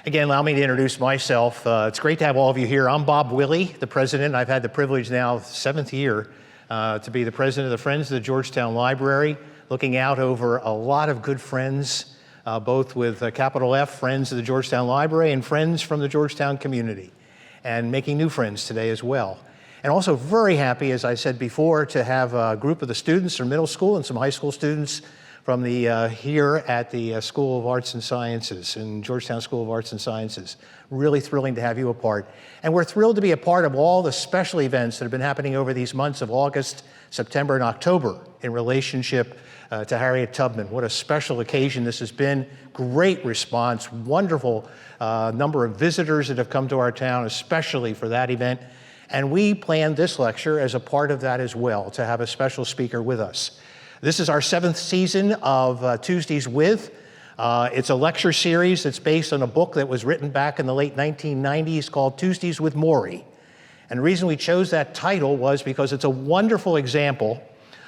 Again, allow me to introduce myself. It's great to have all of you here. I'm Bob Willey, the president. I've had the privilege now, 7th year, to be the president of the Friends of the Georgetown Library, looking out over a lot of good friends, both with capital F, Friends of the Georgetown Library, and friends from the Georgetown community, and making new friends today as well. And also very happy, as I said before, to have a group of the students from middle school and some high school students from the here at the School of Arts and Sciences, in Georgetown School of Arts and Sciences. Really thrilling to have you a part. And we're thrilled to be a part of all the special events that have been happening over these months of August, September, and October in relationship to Harriet Tubman. What a special occasion this has been. Great response, wonderful number of visitors that have come to our town, especially for that event. And we planned this lecture as a part of that as well, to have a special speaker with us. This is our 7th season of Tuesdays With. It's a lecture series that's based on a book that was written back in the late 1990s called Tuesdays with Morrie. And the reason we chose that title was because it's a wonderful example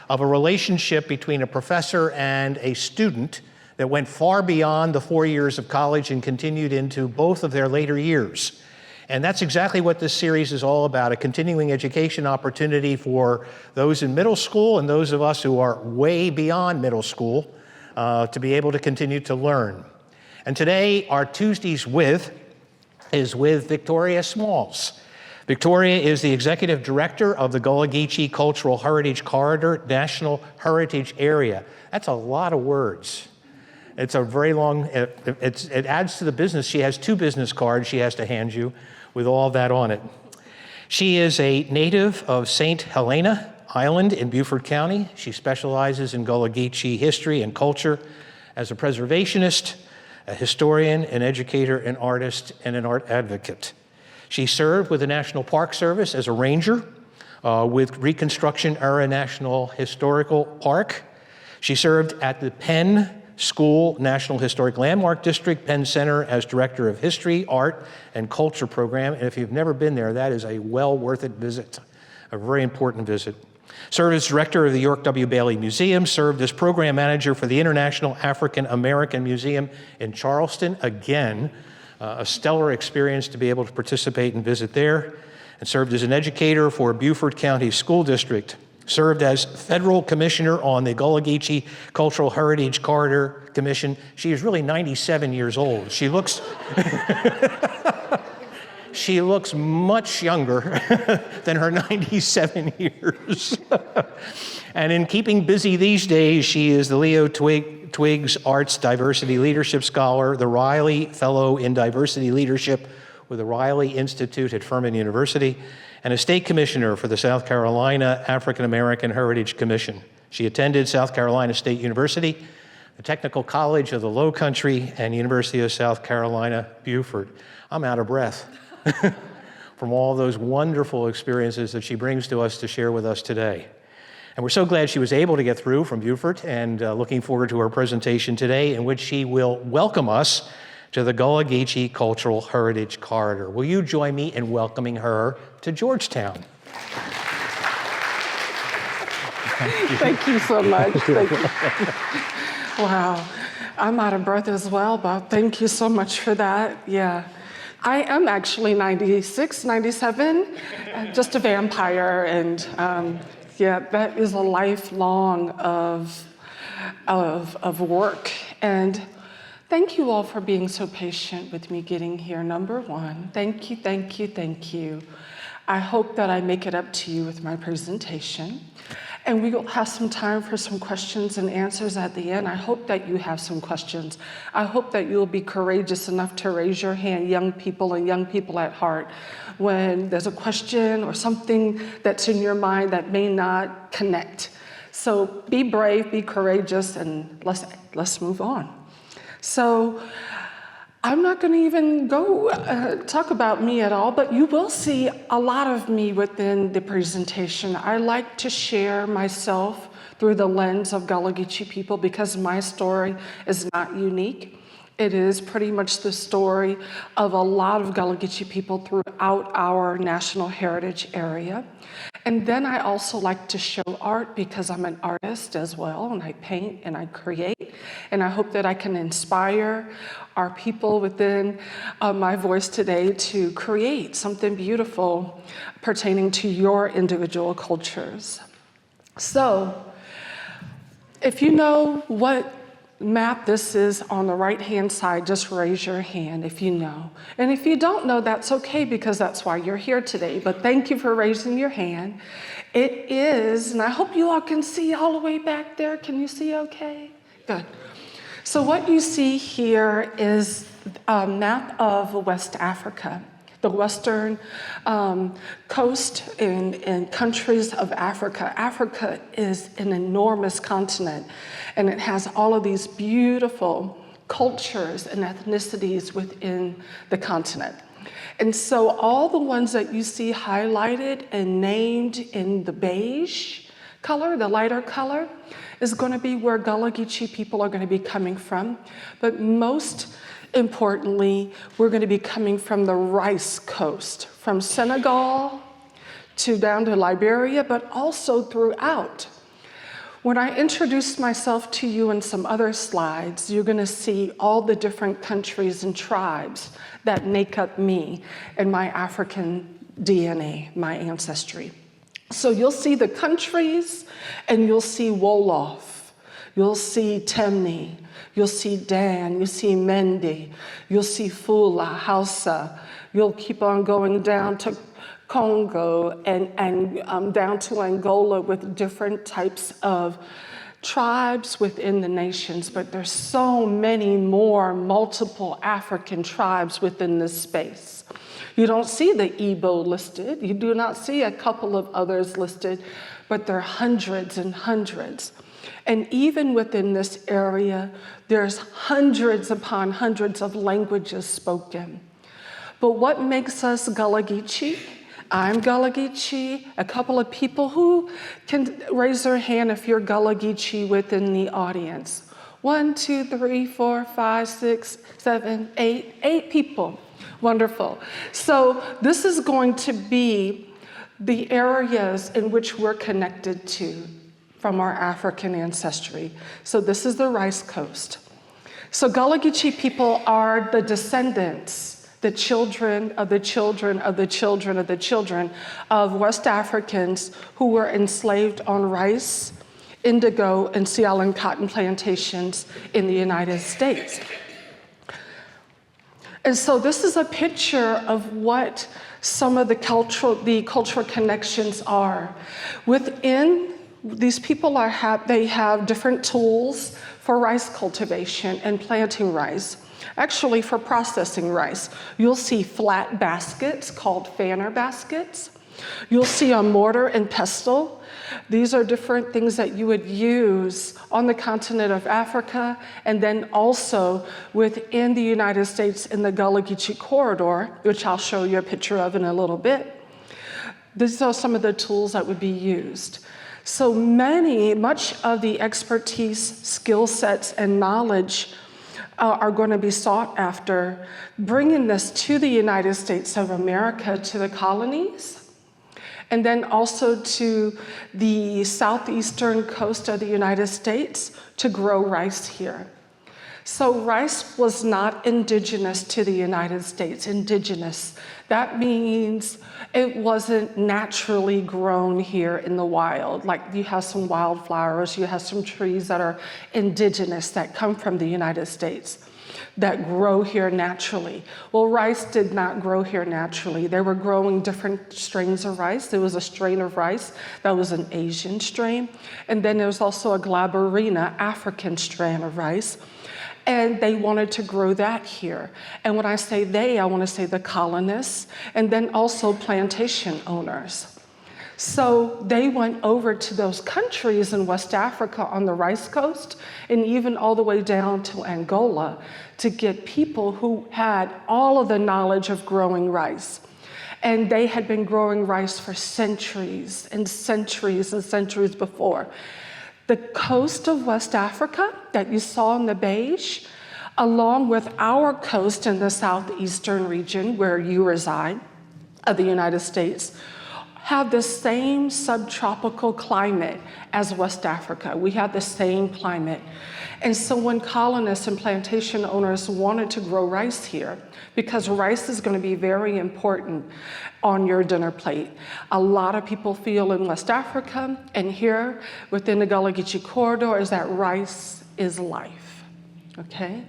of a relationship between a professor and a student that went far beyond the 4 years of college and continued into both of their later years. And that's exactly what this series is all about, a continuing education opportunity for those in middle school and those of us who are way beyond middle school to be able to continue to learn. And today, our Tuesdays With is with Victoria Smalls. Victoria is the executive director of the Gullah Geechee Cultural Heritage Corridor National Heritage Area. That's a lot of words. It's a very long, it adds to the business. She has 2 business cards she has to hand you with all that on it. She is a native of St. Helena Island in Beaufort County. She specializes in Gullah Geechee history and culture as a preservationist, a historian, an educator, an artist, and an art advocate. She served with the National Park Service as a ranger with Reconstruction Era National Historical Park. She served at the Penn School National Historic Landmark District, Penn Center, as Director of History, Art, and Culture Program. And if you've never been there, that is a well worth it visit, a very important visit. Served as Director of the York W. Bailey Museum, served as Program Manager for the International African American Museum in Charleston. Again, a stellar experience to be able to participate and visit there. And served as an educator for Beaufort County School District. Served as Federal Commissioner on the Gullah Geechee Cultural Heritage Corridor Commission. She is really 97 years old. She looks, she looks much younger than her 97 years. And in keeping busy these days, she is the Leo Twiggs Arts Diversity Leadership Scholar, the Riley Fellow in Diversity Leadership with the Riley Institute at Furman University, and a state commissioner for the South Carolina African American Heritage Commission. She attended South Carolina State University, the Technical College of the Low Country, and University of South Carolina, Beaufort. I'm out of breath from all those wonderful experiences that she brings to us to share with us today. And we're so glad she was able to get through from Beaufort, and looking forward to her presentation today, in which she will welcome us to the Gullah Geechee Cultural Heritage Corridor. Will you join me in welcoming her to Georgetown? Thank you so much. Thank you. Wow, I'm out of breath as well, Bob. Thank you so much for that. Yeah, I am actually 96, 97, just a vampire, and yeah, that is a lifelong of work. And thank you all for being so patient with me getting here. Number one, thank you, thank you, thank you. I hope that I make it up to you with my presentation. And we will have some time for some questions and answers at the end. I hope that you have some questions. I hope that you'll be courageous enough to raise your hand, young people and young people at heart, when there's a question or something that's in your mind that may not connect. So be brave, be courageous, and let's move on. So I'm not going to even go talk about me at all, but you will see a lot of me within the presentation. I like to share myself through the lens of Gullah Geechee people because my story is not unique. It is pretty much the story of a lot of Gullah Geechee people throughout our national heritage area. And then I also like to show art because I'm an artist as well, and I paint and I create, and I hope that I can inspire our people within my voice today to create something beautiful pertaining to your individual cultures. So, if you know what map this is on the right-hand side, just raise your hand if you know. And if you don't know, that's okay, because that's why you're here today. But thank you for raising your hand. It is, and I hope you all can see all the way back there. Can you see okay? Good. So what you see here is a map of West Africa, the western coast and countries of Africa. Africa is an enormous continent, and it has all of these beautiful cultures and ethnicities within the continent. And so all the ones that you see highlighted and named in the beige color, the lighter color, is going to be where Gullah Geechee people are going to be coming from. But most importantly, we're going to be coming from the rice coast, from Senegal to down to Liberia, but also throughout. When I introduce myself to you in some other slides, you're going to see all the different countries and tribes that make up me and my African DNA, my ancestry. So you'll see the countries, and you'll see Wolof, you'll see Temni, you'll see Dan, you'll see Mendi, you'll see Fula, Hausa. You'll keep on going down to Congo and down to Angola with different types of tribes within the nations. But there's so many more multiple African tribes within this space. You don't see the Igbo listed. You do not see a couple of others listed, but there are hundreds and hundreds. And even within this area, there's hundreds upon hundreds of languages spoken. But what makes us Gullah Geechee? I'm Gullah Geechee. A couple of people who can raise their hand if you're Gullah Geechee within the audience. 1, 2, 3, 4, 5, 6, 7, 8. 8 people. Wonderful. So this is going to be the areas in which we're connected to from our African ancestry. So this is the Rice Coast. So Gullah Geechee people are the descendants, the children of the children of the children of the children of West Africans who were enslaved on rice, indigo, and seal and cotton plantations in the United States. And so this is a picture of what some of the cultural connections are. Within these people they have different tools for rice cultivation and planting rice. Actually, for processing rice, you'll see flat baskets called fanner baskets. You'll see a mortar and pestle. These are different things that you would use on the continent of Africa, and then also within the United States in the Gullah Geechee corridor, which I'll show you a picture of in a little bit. These are some of the tools that would be used. So much of the expertise, skill sets, and knowledge are going to be sought after, bringing this to the United States of America, to the colonies, and then also to the southeastern coast of the United States to grow rice here. So rice was not indigenous to the United States. Indigenous, that means it wasn't naturally grown here in the wild. Like you have some wildflowers, you have some trees that are indigenous that come from the United States that grow here naturally. Well, rice did not grow here naturally. They were growing different strains of rice. There was a strain of rice that was an Asian strain. And then there was also a glaberina, African strain of rice. And they wanted to grow that here. And when I say they, I want to say the colonists, and then also plantation owners. So they went over to those countries in West Africa on the rice coast, and even all the way down to Angola, to get people who had all of the knowledge of growing rice. And they had been growing rice for centuries and centuries and centuries before. The coast of West Africa that you saw in the beige, along with our coast in the southeastern region where you reside of the United States, have the same subtropical climate as West Africa. We have the same climate. And so when colonists and plantation owners wanted to grow rice here, because rice is going to be very important on your dinner plate. A lot of people feel in West Africa and here within the Gullah Geechee corridor is that rice is life, okay?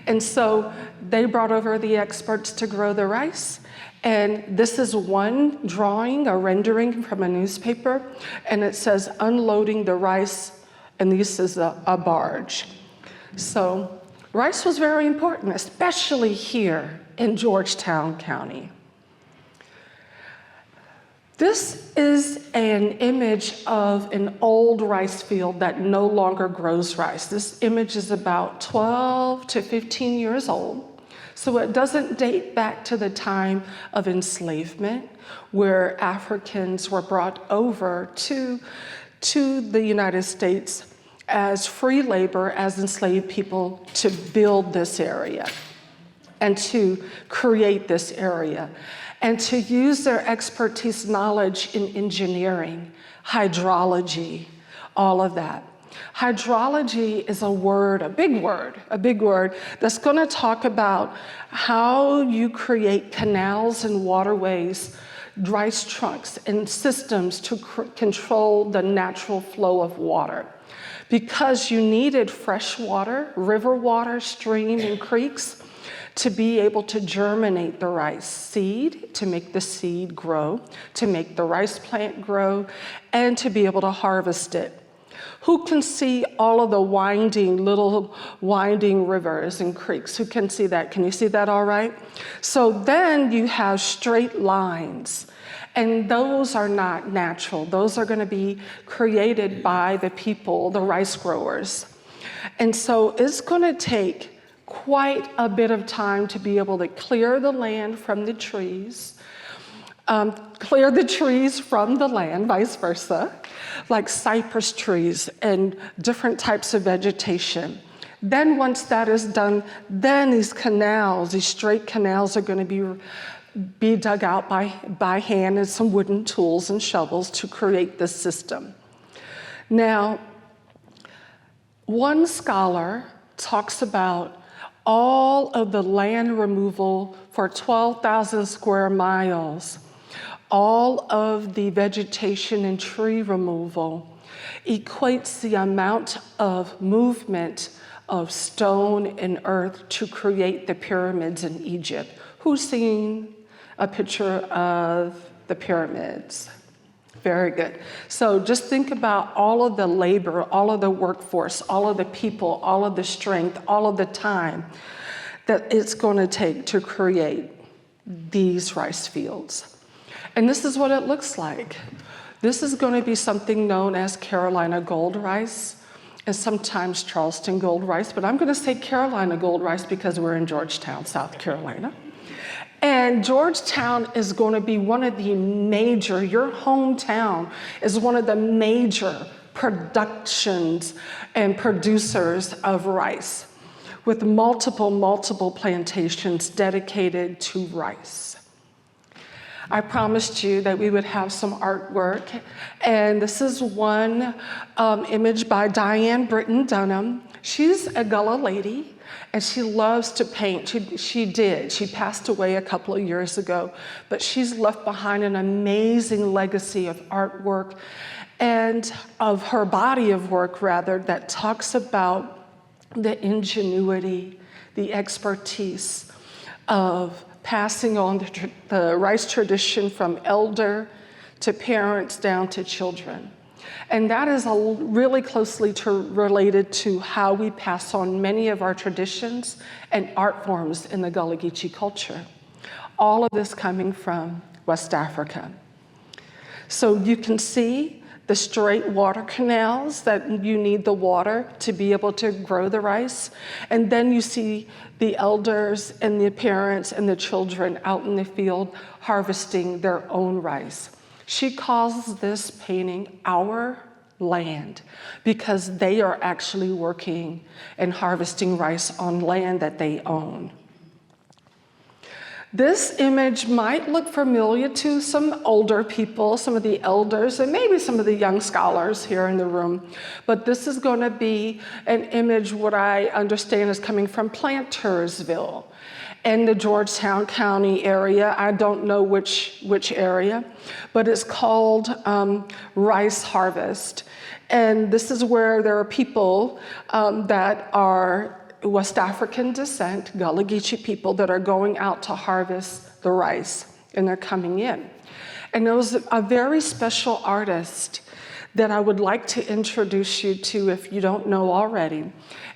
And so they brought over the experts to grow the rice. And this is one drawing, a rendering from a newspaper, and it says unloading the rice, and this is a barge. So rice was very important, especially here in Georgetown County. This is an image of an old rice field that no longer grows rice. This image is about 12 to 15 years old. So it doesn't date back to the time of enslavement, where Africans were brought over to the United States as free labor, as enslaved people, to build this area and to create this area and to use their expertise, knowledge in engineering, hydrology, all of that. Hydrology is a big word that's going to talk about how you create canals and waterways, rice trunks, and systems to control the natural flow of water. Because you needed fresh water, river water, stream, and creeks to be able to germinate the rice seed, to make the seed grow, to make the rice plant grow, and to be able to harvest it. Who can see all of the little winding rivers and creeks? Who can see that? Can you see that all right? So then you have straight lines, and those are not natural. Those are going to be created by the people, the rice growers. And so it's going to take quite a bit of time to be able to clear the land from the trees, clear the trees from the land, vice versa, like cypress trees and different types of vegetation. Then once that is done, then these canals, these straight canals are going to be dug out by hand and some wooden tools and shovels to create this system. Now, one scholar talks about all of the land removal for 12,000 square miles, all of the vegetation and tree removal equates the amount of movement of stone and earth to create the pyramids in Egypt. Who's seen a picture of the pyramids? Very good. So just think about all of the labor, all of the workforce, all of the people, all of the strength, all of the time that it's going to take to create these rice fields. And this is what it looks like. This is going to be something known as Carolina gold rice and sometimes Charleston gold rice, but I'm going to say Carolina gold rice because we're in Georgetown, South Carolina. And Georgetown is going to be one of the major, your hometown is one of the major productions and producers of rice, with multiple plantations dedicated to rice. I promised you that we would have some artwork, and this is one image by Diane Britton Dunham. She's a Gullah lady, and she loves to paint. She passed away a couple of years ago, but she's left behind an amazing legacy of artwork and of her body of work, rather, that talks about the ingenuity, the expertise of passing on the rice tradition from elder to parents down to children. And that is really closely related to how we pass on many of our traditions and art forms in the Gullah Geechee culture. All of this coming from West Africa. So you can see the straight water canals that you need the water to be able to grow the rice. And then you see the elders and the parents and the children out in the field harvesting their own rice. She calls this painting Our Land because they are actually working and harvesting rice on land that they own. This image might look familiar to some older people, some of the elders, and maybe some of the young scholars here in the room. But this is going to be an image what I understand is coming from Plantersville in the Georgetown County area. I don't know which area, but it's called Rice Harvest. And this is where there are people that are West African descent, Gullah Geechee people that are going out to harvest the rice, and they're coming in. And there was a very special artist that I would like to introduce you to, if you don't know already,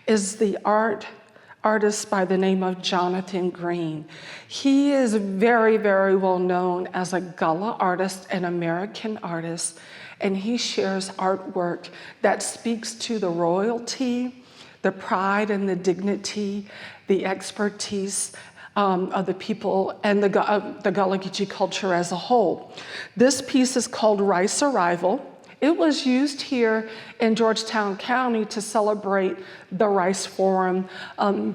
is the artist by the name of Jonathan Green. He is very, very well known as a Gullah artist, an American artist, and he shares artwork that speaks to the royalty, the pride and the dignity, the expertise of the people and the Gullah Geechee culture as a whole. This piece is called Rice Arrival. It was used here in Georgetown County to celebrate the Rice Forum. I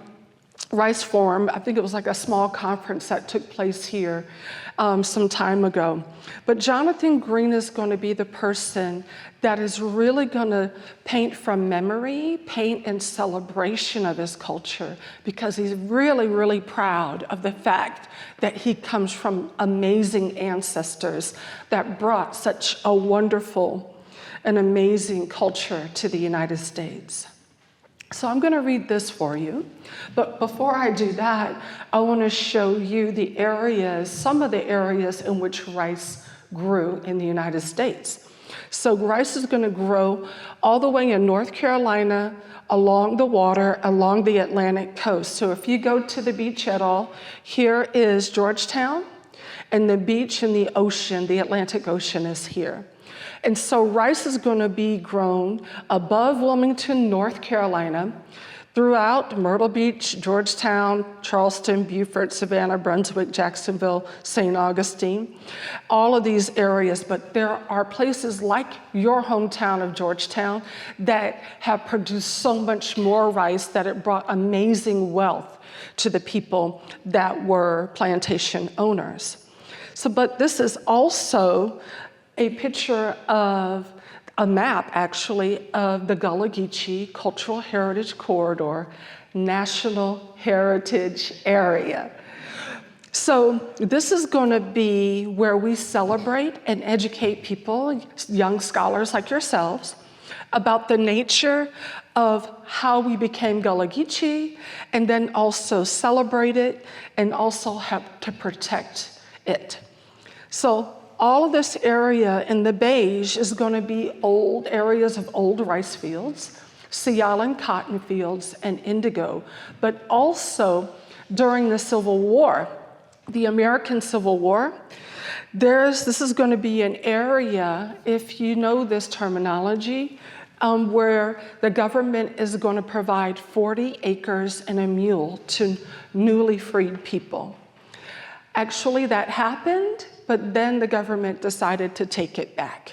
think it was like a small conference that took place here some time ago. But Jonathan Green is going to be the person that is really going to paint from memory, paint in celebration of his culture, because he's really, really proud of the fact that he comes from amazing ancestors that brought such a wonderful and amazing culture to the United States. So I'm going to read this for you, but before I do that, I want to show you the areas, some of the areas in which rice grew in the United States. So rice is going to grow all the way in North Carolina, along the water, along the Atlantic coast. So if you go to the beach at all, here is Georgetown, and the beach and the ocean, the Atlantic Ocean is here. And so rice is going to be grown above Wilmington, North Carolina, throughout Myrtle Beach, Georgetown, Charleston, Beaufort, Savannah, Brunswick, Jacksonville, St. Augustine, all of these areas. But there are places like your hometown of Georgetown that have produced so much more rice that it brought amazing wealth to the people that were plantation owners. So, but this is also a picture of a map, actually, of the Gullah Geechee Cultural Heritage Corridor, National Heritage Area. So this is going to be where we celebrate and educate people, young scholars like yourselves, about the nature of how we became Gullah Geechee, and then also celebrate it and also help to protect it. So all of this area in the beige is going to be old areas of old rice fields, Sialan cotton fields, and indigo. But also during the Civil War, the American Civil War, this is going to be an area, if you know this terminology, where the government is going to provide 40 acres and a mule to newly freed people. Actually, that happened, but then the government decided to take it back.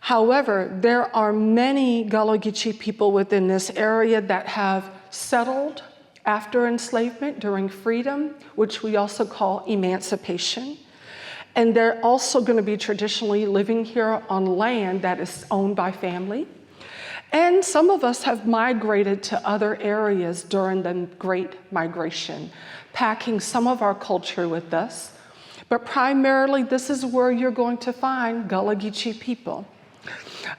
However, there are many Gullah Geechee people within this area that have settled after enslavement during freedom, which we also call emancipation. And they're also going to be traditionally living here on land that is owned by family. And some of us have migrated to other areas during the Great Migration, packing some of our culture with us. But primarily, this is where you're going to find Gullah Geechee people.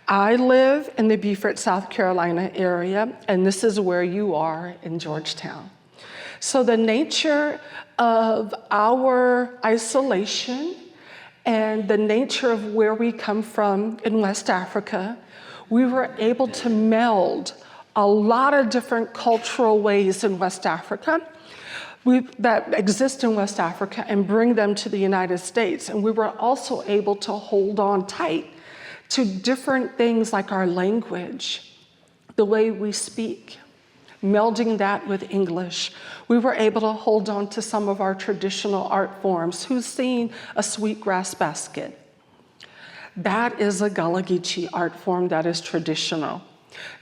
I live in the Beaufort, South Carolina area, and this is where you are in Georgetown. So the nature of our isolation and the nature of where we come from in West Africa, we were able to meld a lot of different cultural ways in West Africa that exist in West Africa and bring them to the United States. And we were also able to hold on tight to different things like our language, the way we speak, melding that with English. We were able to hold on to some of our traditional art forms. Who's seen a sweetgrass basket? That is a Gullah Geechee art form that is traditional,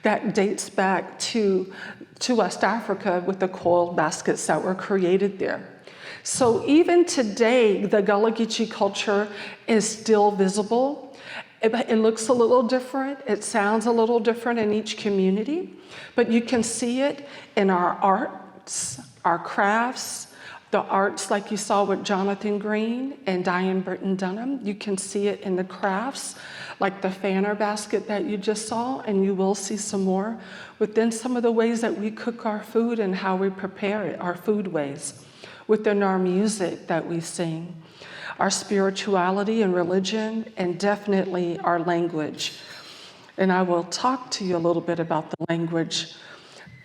that dates back to West Africa with the coiled baskets that were created there. So even today, the Gullah Geechee culture is still visible. It looks a little different. It sounds a little different in each community, but you can see it in our arts, our crafts, the arts like you saw with Jonathan Green and Diane Burton Dunham. You can see it in the crafts like the fanner basket that you just saw, and you will see some more within some of the ways that we cook our food and how we prepare it, our food ways, within our music that we sing, our spirituality and religion, and definitely our language. And I will talk to you a little bit about the language.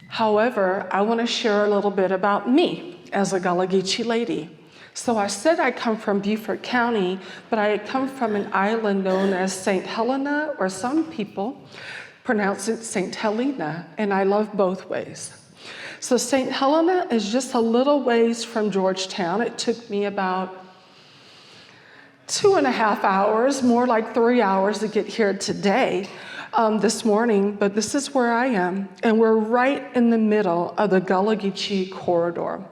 However, I want to share a little bit about me as a Gullah Geechee lady. So I said I come from Beaufort County, but I come from an island known as St. Helena, or some people pronounce it St. Helena, and I love both ways. So St. Helena is just a little ways from Georgetown. It took me about 2.5 hours, more like 3 hours to get here today, this morning, but this is where I am, and we're right in the middle of the Gullah Geechee corridor.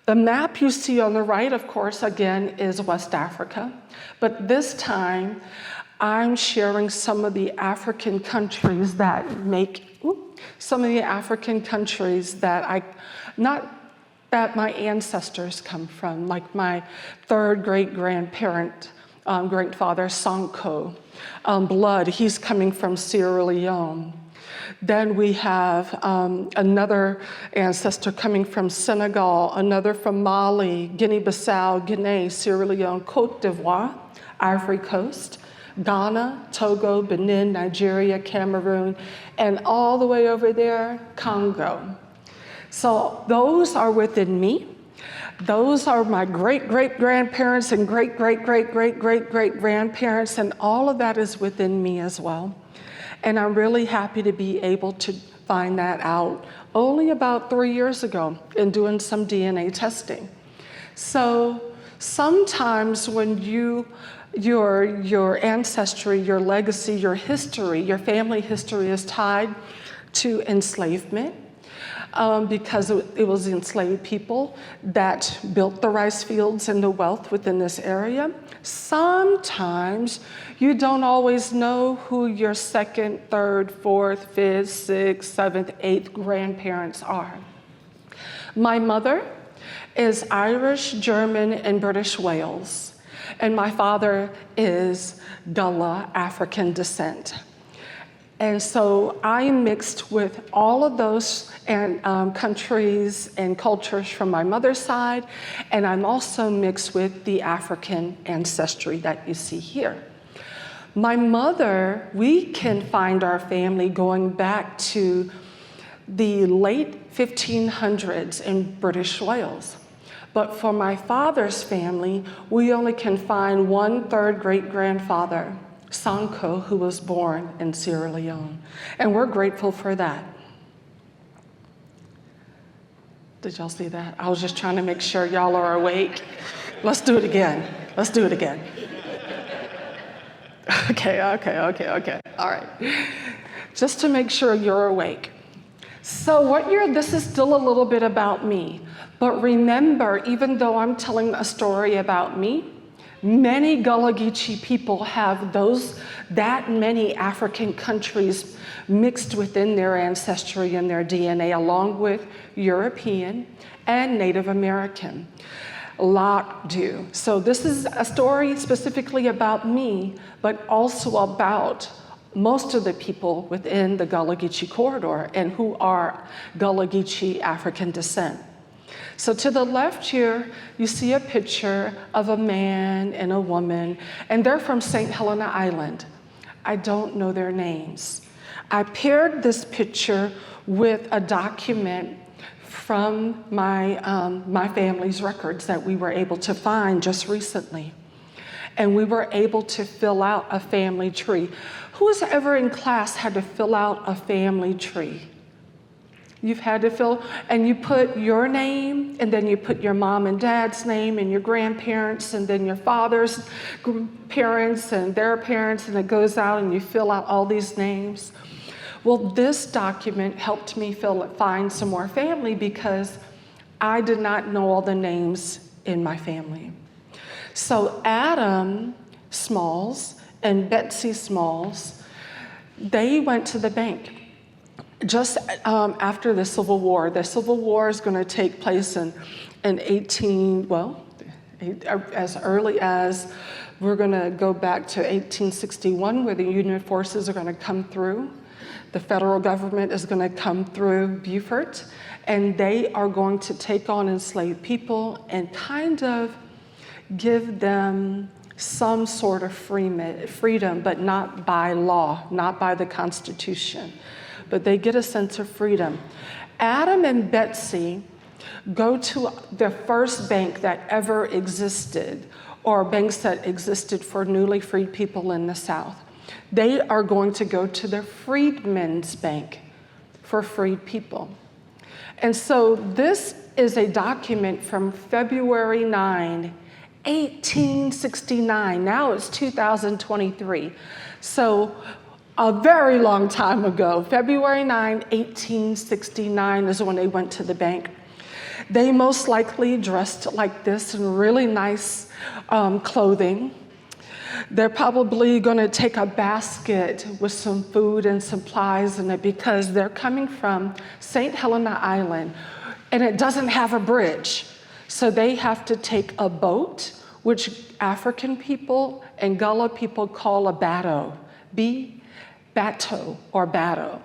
The map you see on the right, of course, again, is West Africa, but this time I'm sharing some of the African countries that that my ancestors come from, like my third great-grandparent, grandfather, Sanko, blood, he's coming from Sierra Leone. Then we have another ancestor coming from Senegal, another from Mali, Guinea-Bissau, Guinea, Sierra Leone, Côte d'Ivoire, Ivory Coast, Ghana, Togo, Benin, Nigeria, Cameroon, and all the way over there, Congo. So those are within me. Those are my great-great-grandparents and great-great-great-great-great-great-grandparents, and all of that is within me as well. And I'm really happy to be able to find that out only about 3 years ago in doing some DNA testing. So sometimes when your ancestry, your legacy, your history, your family history is tied to enslavement, because it was enslaved people that built the rice fields and the wealth within this area. Sometimes you don't always know who your second, third, fourth, fifth, sixth, seventh, eighth grandparents are. My mother is Irish, German, and British Wales, and my father is Gullah African descent. And so I am mixed with all of those countries and cultures from my mother's side, and I'm also mixed with the African ancestry that you see here. My mother, we can find our family going back to the late 1500s in British Wales. But for my father's family, we only can find one third great-grandfather, Sanko, who was born in Sierra Leone. And we're grateful for that. Did y'all see that? I was just trying to make sure y'all are awake. Let's do it again. Let's do it again. Okay. All right. Just to make sure you're awake. So this is still a little bit about me. But remember, even though I'm telling a story about me, many Gullah Geechee people have that many African countries mixed within their ancestry and their DNA, along with European and Native American. A lot do. So this is a story specifically about me, but also about most of the people within the Gullah Geechee corridor and who are Gullah Geechee African descent. So to the left here, you see a picture of a man and a woman, and they're from St. Helena Island. I don't know their names. I paired this picture with a document from my family's records that we were able to find just recently. And we were able to fill out a family tree. Who's ever in class had to fill out a family tree? You've had to fill, and you put your name, and then you put your mom and dad's name, and your grandparents, and then your father's parents, and their parents, and it goes out, and you fill out all these names. Well, this document helped me find some more family because I did not know all the names in my family. So Adam Smalls and Betsy Smalls, they went to the bank just after the Civil War. The Civil War is going to take place in as early as, we're going to go back to 1861, where the Union forces are going to come through. The federal government is going to come through Beaufort, and they are going to take on enslaved people and kind of give them some sort of freedom, but not by law, not by the Constitution, but they get a sense of freedom. Adam and Betsy go to the first bank that ever existed, or banks that existed for newly freed people in the South. They are going to go to the Freedmen's Bank for freed people. And so this is a document from February 9, 1869. Now it's 2023. So a very long time ago, February 9, 1869 is when they went to the bank. They most likely dressed like this in really nice clothing. They're probably going to take a basket with some food and supplies in it because they're coming from St. Helena Island, and it doesn't have a bridge. So they have to take a boat, which African people and Gullah people call a bateau, bateau or bateau.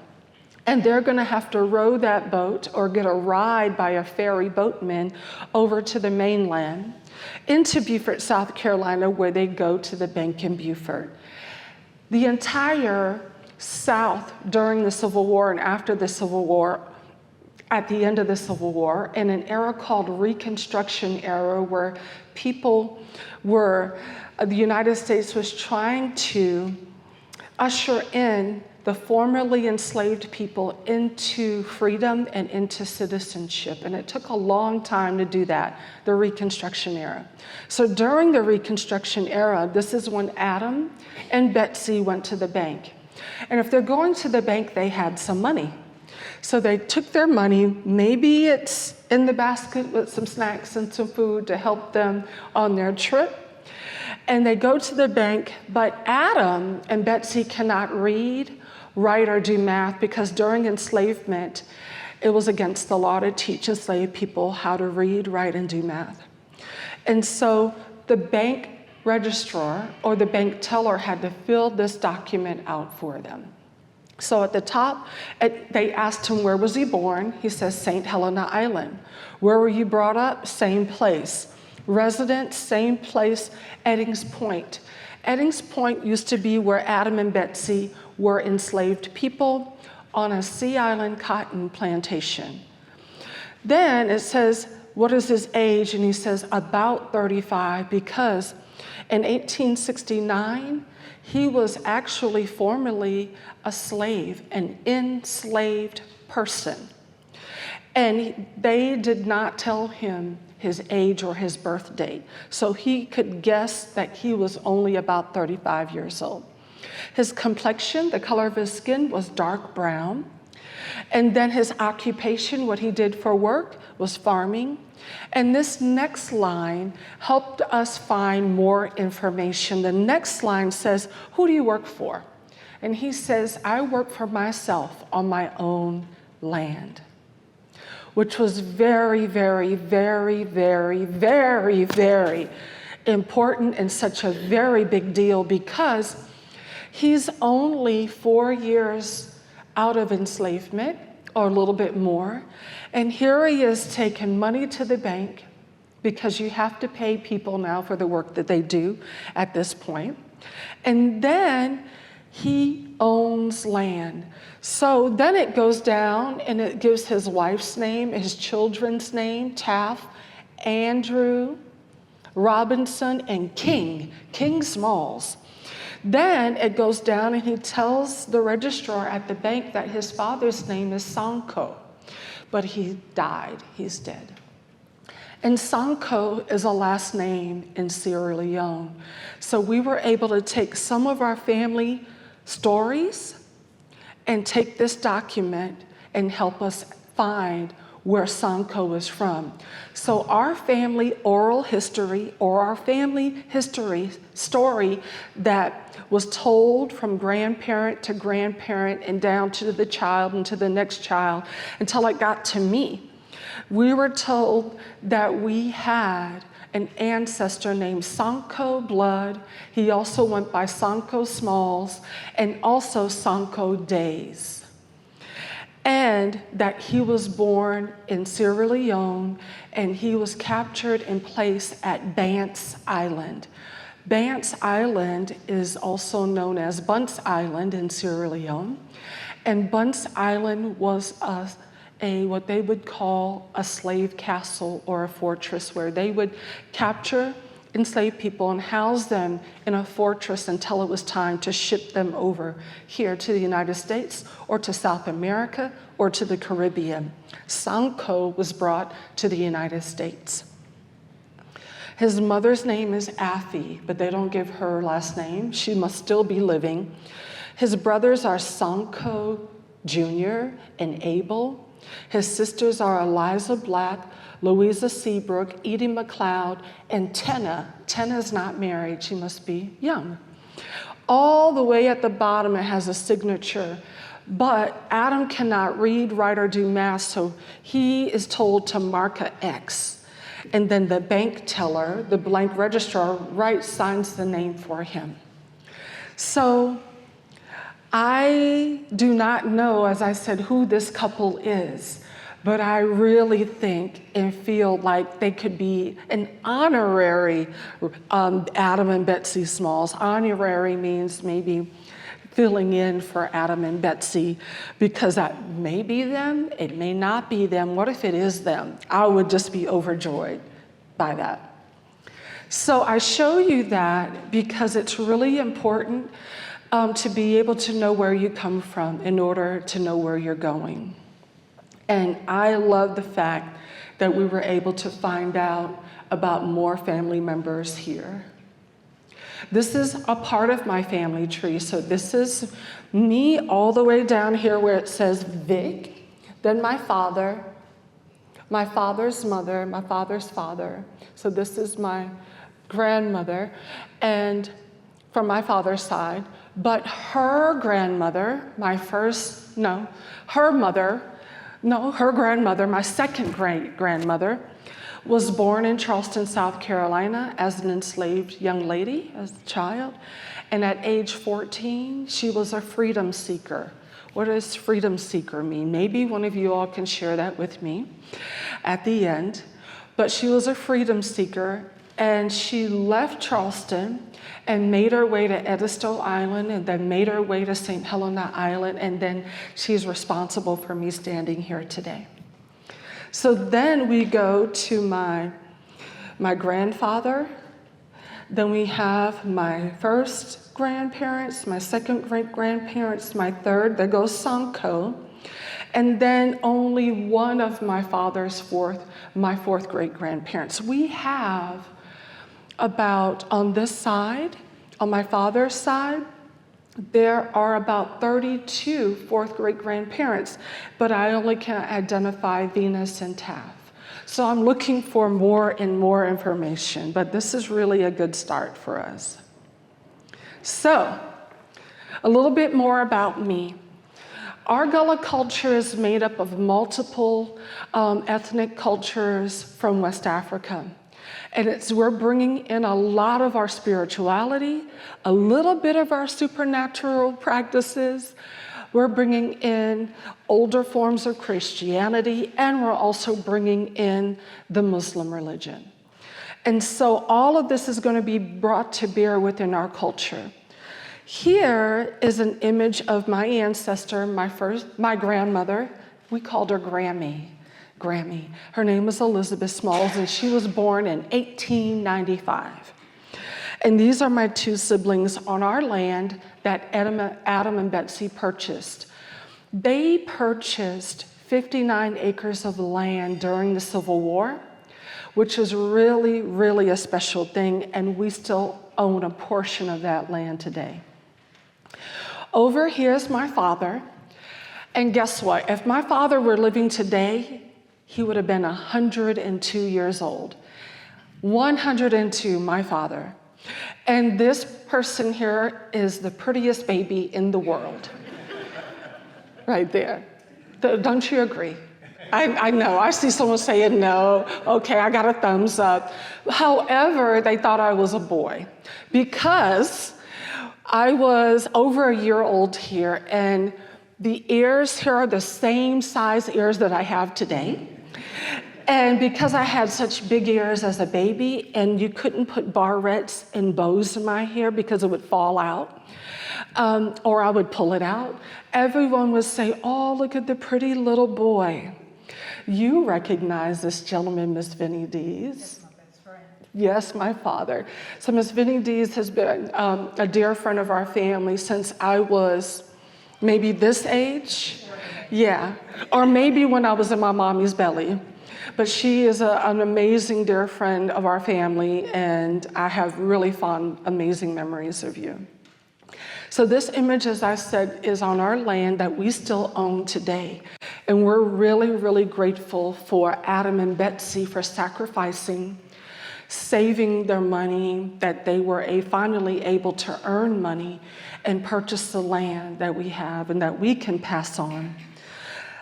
And they're going to have to row that boat or get a ride by a ferry boatman over to the mainland into Beaufort, South Carolina, where they go to the bank in Beaufort. The entire South during the Civil War and after the Civil War, at the end of the Civil War, in an era called Reconstruction era, where the United States was trying to usher in the formerly enslaved people into freedom and into citizenship. And it took a long time to do that, the Reconstruction era. So during the Reconstruction era, this is when Adam and Betsy went to the bank. And if they're going to the bank, they had some money. So they took their money, maybe it's in the basket with some snacks and some food to help them on their trip. And they go to the bank, but Adam and Betsy cannot read, write, or do math because during enslavement, it was against the law to teach enslaved people how to read, write, and do math. And so the bank registrar or the bank teller had to fill this document out for them. So at the top, they asked him, where was he born? He says, St. Helena Island. Where were you brought up? Same place. Resident, same place, Eddings Point. Eddings Point used to be where Adam and Betsy were enslaved people on a Sea Island cotton plantation. Then it says, what is his age? And he says, about 35, because in 1869, he was actually formerly a slave, an enslaved person. And they did not tell him his age or his birth date. So he could guess that he was only about 35 years old. His complexion, the color of his skin, was dark brown. And then his occupation, what he did for work, was farming. And this next line helped us find more information. The next line says, who do you work for? And he says, I work for myself on my own land, which was very, very, very, very, very, very important and such a very big deal because he's only 4 years out of enslavement, or a little bit more, and here he is taking money to the bank because you have to pay people now for the work that they do at this point. And then he owns land. So then it goes down and it gives his wife's name, his children's name, Taft, Andrew, Robinson, and King Smalls. Then it goes down and he tells the registrar at the bank that his father's name is Sanko, but he died, he's dead. And Sanko is a last name in Sierra Leone. So we were able to take some of our family stories and take this document and help us find where Sanko is from. So our family oral history, or our family history story that was told from grandparent to grandparent and down to the child and to the next child until it got to me, we were told that we had an ancestor named Sanko Blood. He also went by Sanko Smalls and also Sanko Days. And that he was born in Sierra Leone and he was captured and placed at Bance Island. Bance Island is also known as Bunce Island in Sierra Leone. And Bunce Island was what they would call a slave castle or a fortress, where they would capture enslaved people and house them in a fortress until it was time to ship them over here to the United States or to South America or to the Caribbean. Sanko was brought to the United States. His mother's name is Afi, but they don't give her last name. She must still be living. His brothers are Sanko Jr. and Abel. His sisters are Eliza Black, Louisa Seabrook, Edie McLeod, and Tenna. Tenna's not married, she must be young. All the way at the bottom, it has a signature, but Adam cannot read, write, or do math, so he is told to mark an X. And then the bank teller, the blank registrar, signs the name for him. So I do not know, as I said, who this couple is, but I really think and feel like they could be an honorary Adam and Betsy Smalls. Honorary means maybe filling in for Adam and Betsy, because that may be them, it may not be them. What if it is them? I would just be overjoyed by that. So I show you that because it's really important to be able to know where you come from in order to know where you're going. And I love the fact that we were able to find out about more family members here. This is a part of my family tree. So this is me all the way down here where it says Vic, then my father, my father's mother, my father's father. So this is my grandmother, and from my father's side. But her grandmother, her grandmother, my second great-grandmother, was born in Charleston, South Carolina as an enslaved young lady, as a child. And at age 14, she was a freedom seeker. What does freedom seeker mean? Maybe one of you all can share that with me at the end. But she was a freedom seeker, and she left Charleston and made her way to Edisto Island, and then made her way to St. Helena Island, and then she's responsible for me standing here today. So then we go to my grandfather, then we have my first grandparents, my second great-grandparents, my third, there goes Sanko, and then only one of my fourth great-grandparents. We have about, on this side, on my father's side, there are about 32 fourth great-grandparents, but I only can identify Venus and Taft. So I'm looking for more and more information, but this is really a good start for us. So, a little bit more about me. Our Gullah culture is made up of multiple ethnic cultures from West Africa. And we're bringing in a lot of our spirituality, a little bit of our supernatural practices. We're bringing in older forms of Christianity, and we're also bringing in the Muslim religion. And so all of this is going to be brought to bear within our culture. Here is an image of my ancestor, my grandmother. We called her Grammy. Her name was Elizabeth Smalls, and she was born in 1895. And these are my two siblings on our land that Adam and Betsy purchased. They purchased 59 acres of land during the Civil War, which is really, really a special thing, and we still own a portion of that land today. Over here is my father, and guess what? If my father were living today, he would have been 102 years old. 102, my father. And this person here is the prettiest baby in the world. Right there. Don't you agree? I know, I see someone saying no. Okay, I got a thumbs up. However, they thought I was a boy because I was over a year old here, and the ears here are the same size ears that I have today. And because I had such big ears as a baby, and you couldn't put barrettes and bows in my hair because it would fall out, or I would pull it out, everyone would say, oh, look at the pretty little boy. You recognize this gentleman, Miss Vinnie Dees. That's my best friend. Yes, my father. So Miss Vinnie Dees has been a dear friend of our family since I was maybe this age. Yeah, or maybe when I was in my mommy's belly. But she is an amazing dear friend of our family, and I have really fond, amazing memories of you. So this image, as I said, is on our land that we still own today. And we're really, really grateful for Adam and Betsy for sacrificing, saving their money, that they were finally able to earn money and purchase the land that we have and that we can pass on.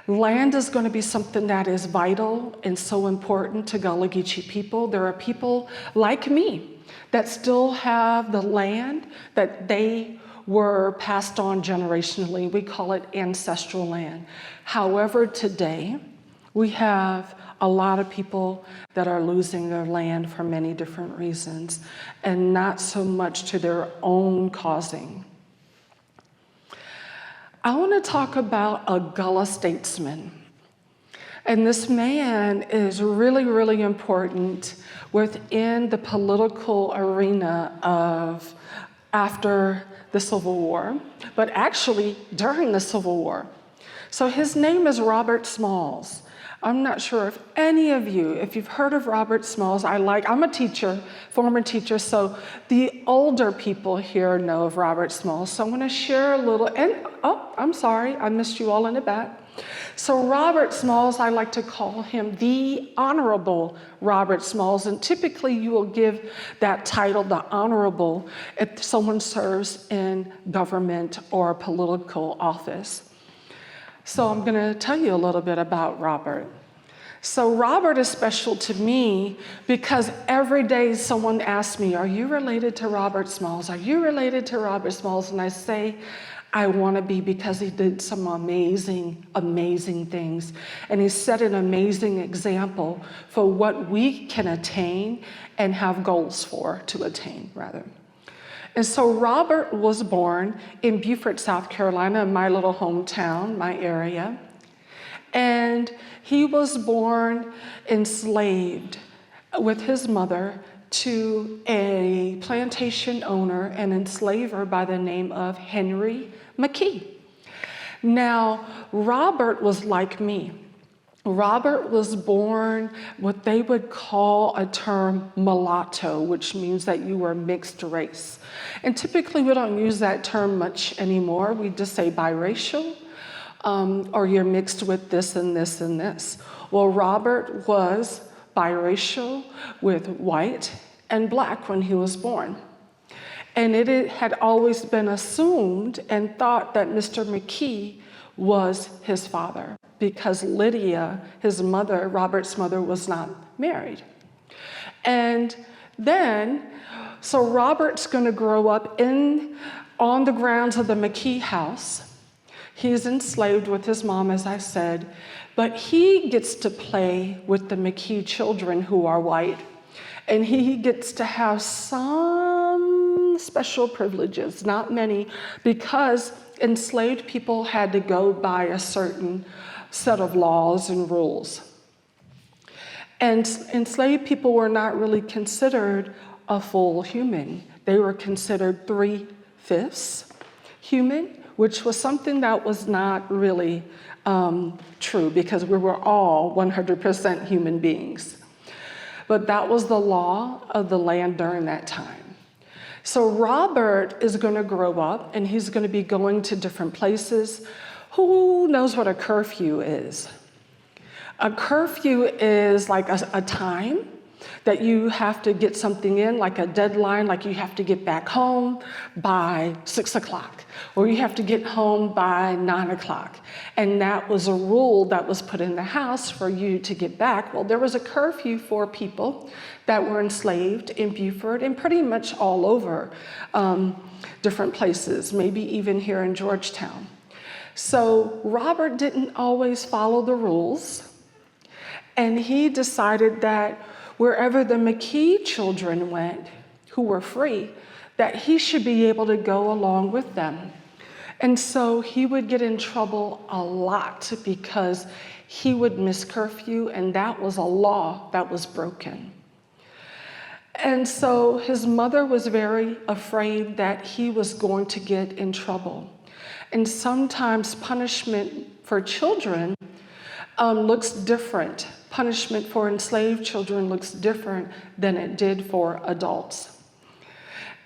Land is going to be something that is vital and so important to Gullah Geechee people. There are people like me that still have the land that they were passed on generationally. We call it ancestral land. However, today, we have a lot of people that are losing their land for many different reasons, and not so much to their own causing. I want to talk about a Gullah statesman. And this man is really, really important within the political arena of after the Civil War, but actually during the Civil War. So his name is Robert Smalls. I'm not sure if any of you, if you've heard of Robert Smalls, I'm a teacher, former teacher, so the older people here know of Robert Smalls. So I'm gonna share a little, I'm sorry, I missed you all in the back. So Robert Smalls, I like to call him the Honorable Robert Smalls, and typically you will give that title, the Honorable, if someone serves in government or political office. So I'm gonna tell you a little bit about Robert. So Robert is special to me because every day someone asks me, are you related to Robert Smalls? Are you related to Robert Smalls? And I say, I want to be, because he did some amazing, amazing things. And he set an amazing example for what we can attain and have goals for to attain, rather. And so Robert was born in Beaufort, South Carolina, my little hometown, my area. And he was born enslaved with his mother to a plantation owner and enslaver by the name of Henry McKee. Now, Robert was like me. Robert was born what they would call a term mulatto, which means that you were mixed race. And typically we don't use that term much anymore. We just say biracial, or you're mixed with this and this and this. Well, Robert was biracial with white and black when he was born. And it had always been assumed and thought that Mr. McKee was his father, because Lydia, his mother, Robert's mother, was not married. And then, so Robert's gonna grow up on the grounds of the McKee house. He's enslaved with his mom, as I said, but he gets to play with the McKee children who are white, and he gets to have some special privileges, not many, because enslaved people had to go by a certain set of laws and rules. And enslaved people were not really considered a full human. They were considered 3/5 human, which was something that was not really true, because we were all 100% human beings. But that was the law of the land during that time. So Robert is going to grow up, and he's going to be going to different places. Who knows what a curfew is? A curfew is like a time that you have to get something in, like a deadline, like you have to get back home by 6 o'clock, or you have to get home by 9 o'clock. And that was a rule that was put in the house for you to get back. Well, there was a curfew for people that were enslaved in Beaufort and pretty much all over different places, maybe even here in Georgetown. So Robert didn't always follow the rules, and he decided that wherever the McKee children went, who were free, that he should be able to go along with them. And so he would get in trouble a lot because he would miss curfew, and that was a law that was broken. And so his mother was very afraid that he was going to get in trouble. And sometimes punishment for children looks different. Punishment for enslaved children looks different than it did for adults.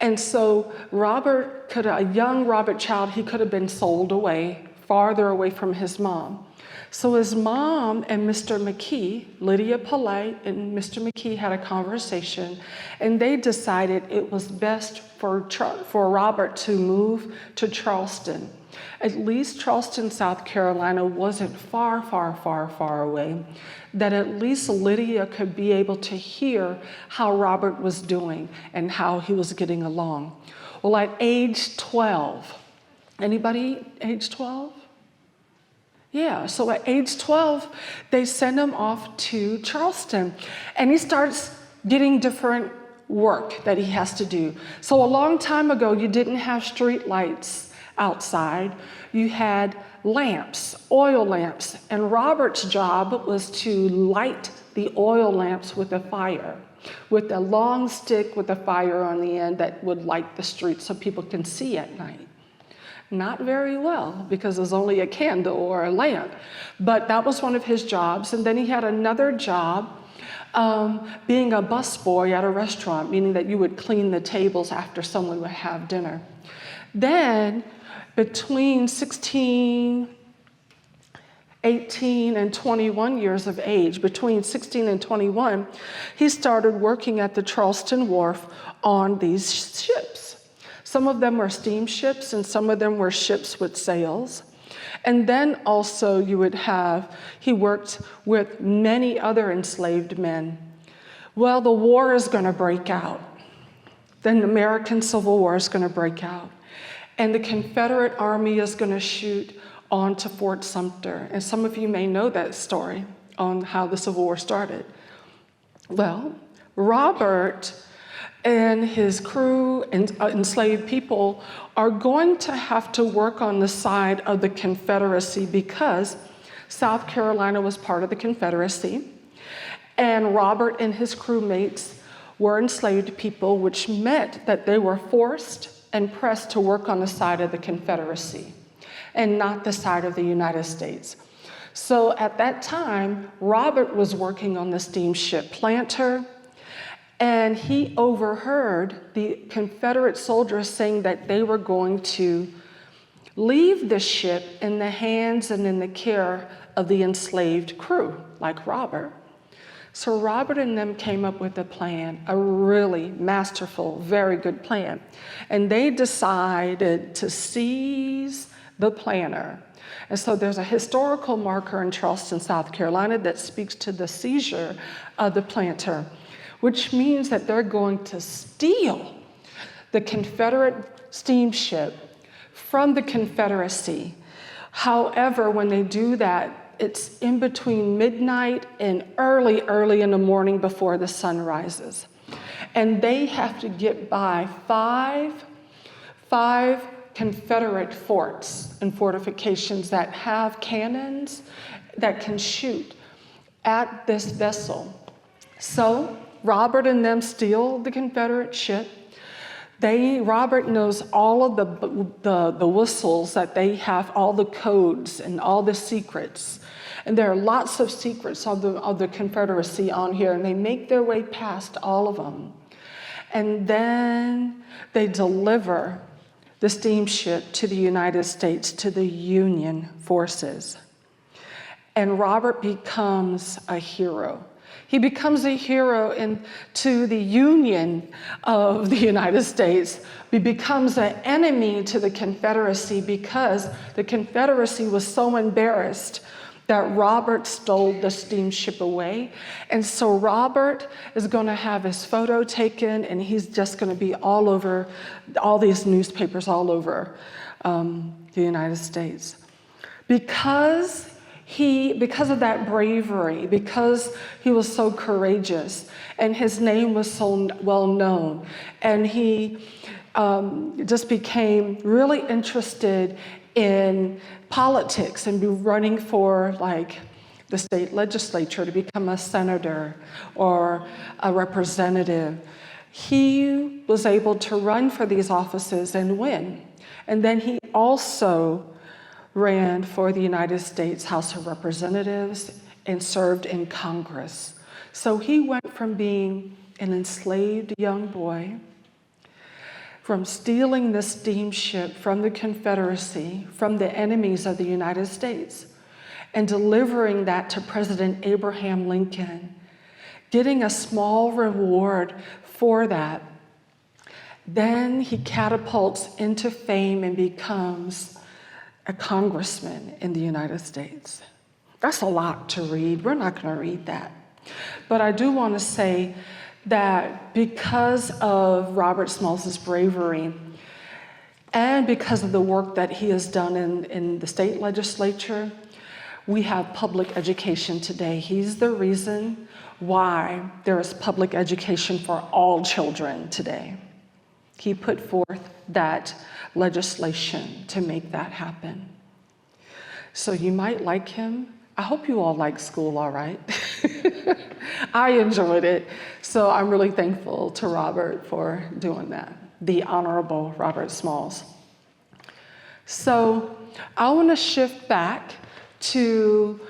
And so a young Robert child, he could have been sold away, farther away from his mom. So his mom and Mr. McKee, Lydia Polite and Mr. McKee had a conversation, and they decided it was best for Robert to move to Charleston. At least Charleston, South Carolina wasn't far, far, far, far away, that at least Lydia could be able to hear how Robert was doing and how he was getting along. Well, at age 12, anybody age 12? Yeah, so at age 12, they send him off to Charleston, and he starts getting different work that he has to do. So a long time ago, you didn't have street lights outside. You had lamps, oil lamps, and Robert's job was to light the oil lamps with a fire, with a long stick with a fire on the end that would light the street so people can see at night. Not very well, because there's only a candle or a lamp, but that was one of his jobs. And then he had another job being a busboy at a restaurant, meaning that you would clean the tables after someone would have dinner. Then between 16, 18, and 21 years of age, between 16 and 21, he started working at the Charleston Wharf on these ships. Some of them were steamships, and some of them were ships with sails. And then also he worked with many other enslaved men. Well, the war is going to break out. The American Civil War is going to break out. And the Confederate Army is going to shoot onto Fort Sumter. And some of you may know that story on how the Civil War started. Well, Robert and his crew and enslaved people are going to have to work on the side of the Confederacy because South Carolina was part of the Confederacy, and Robert and his crewmates were enslaved people, which meant that they were forced and pressed to work on the side of the Confederacy and not the side of the United States. So at that time, Robert was working on the steamship Planter, and he overheard the Confederate soldiers saying that they were going to leave the ship in the hands and in the care of the enslaved crew, like Robert. So Robert and them came up with a plan, a really masterful, very good plan. And they decided to seize the planter. And so there's a historical marker in Charleston, South Carolina that speaks to the seizure of the planter, which means that they're going to steal the Confederate steamship from the Confederacy. However, when they do that, it's in between midnight and early in the morning before the sun rises. And they have to get by five Confederate forts and fortifications that have cannons that can shoot at this vessel. So Robert and them steal the Confederate ship. Robert knows all of the whistles that they have, all the codes and all the secrets. And there are lots of secrets of the Confederacy on here, and they make their way past all of them. And then they deliver the steamship to the United States, to the Union forces. And Robert becomes a hero. He becomes a hero to the Union of the United States. He becomes an enemy to the Confederacy because the Confederacy was so embarrassed that Robert stole the steamship away. And so Robert is going to have his photo taken, and he's just going to be all over all these newspapers all over the United States. Because of that bravery, because he was so courageous, and his name was so well known, and he just became really interested in politics and be running for like the state legislature to become a senator or a representative. He was able to run for these offices and win. And then he also ran for the United States House of Representatives and served in Congress. So he went from being an enslaved young boy, from stealing the steamship from the Confederacy, from the enemies of the United States, and delivering that to President Abraham Lincoln, getting a small reward for that. Then he catapults into fame and becomes a congressman in the United States. That's a lot to read. We're not going to read that. But I do want to say that because of Robert Smalls' bravery and because of the work that he has done in the state legislature, we have public education today. He's the reason why there is public education for all children today. He put forth that legislation to make that happen. So you might like him. I hope you all like school, all right? I enjoyed it. So I'm really thankful to Robert for doing that, the Honorable Robert Smalls. So I want to shift back to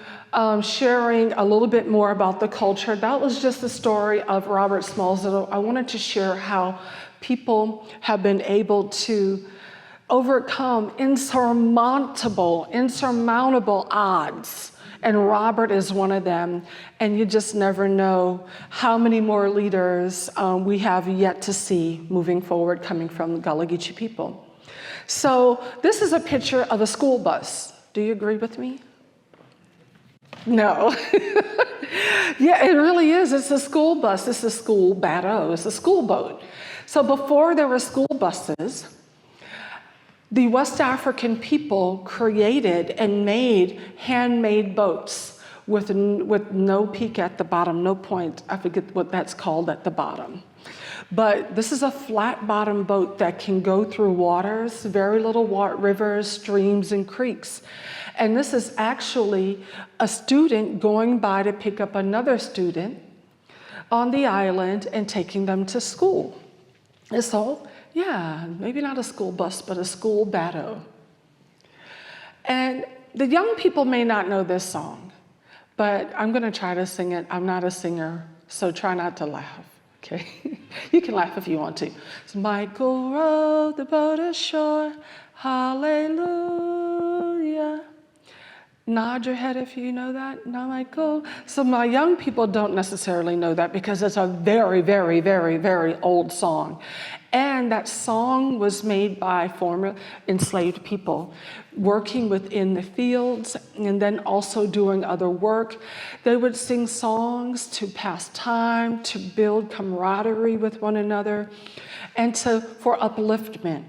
sharing a little bit more about the culture. That was just the story of Robert Smalls. I wanted to share how people have been able to overcome insurmountable odds. And Robert is one of them. And you just never know how many more leaders we have yet to see moving forward coming from the Gullah Geechee people. So this is a picture of a school bus. Do you agree with me? No. Yeah, it really is. It's a school bus. It's a school bateau. It's a school boat. So before there were school buses, the West African people created and made handmade boats with no peak at the bottom, no point. I forget what that's called at the bottom. But this is a flat bottom boat that can go through waters, very little rivers, streams, and creeks. And this is actually a student going by to pick up another student on the island and taking them to school. And so, yeah, maybe not a school bus, but a school bateau. And the young people may not know this song, but I'm going to try to sing it. I'm not a singer, so try not to laugh, okay? You can laugh if you want to. It's Michael rowed the boat ashore, hallelujah. Nod your head if you know that. No, Michael. So my young people don't necessarily know that because it's a very, very, very, very old song. And that song was made by former enslaved people working within the fields and then also doing other work. They would sing songs to pass time, to build camaraderie with one another, and for upliftment.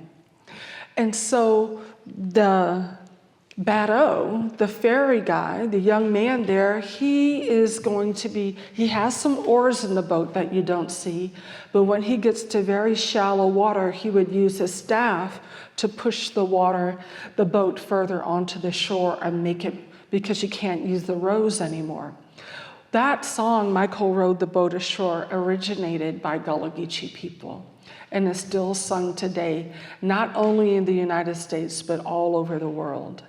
And so the bateau, the ferry guy, the young man there, he has some oars in the boat that you don't see, but when he gets to very shallow water, he would use his staff to push the boat further onto the shore and make it, because you can't use the rows anymore. That song, Michael Rowed the Boat Ashore, originated by Gullah Geechee people and is still sung today, not only in the United States, but all over the world.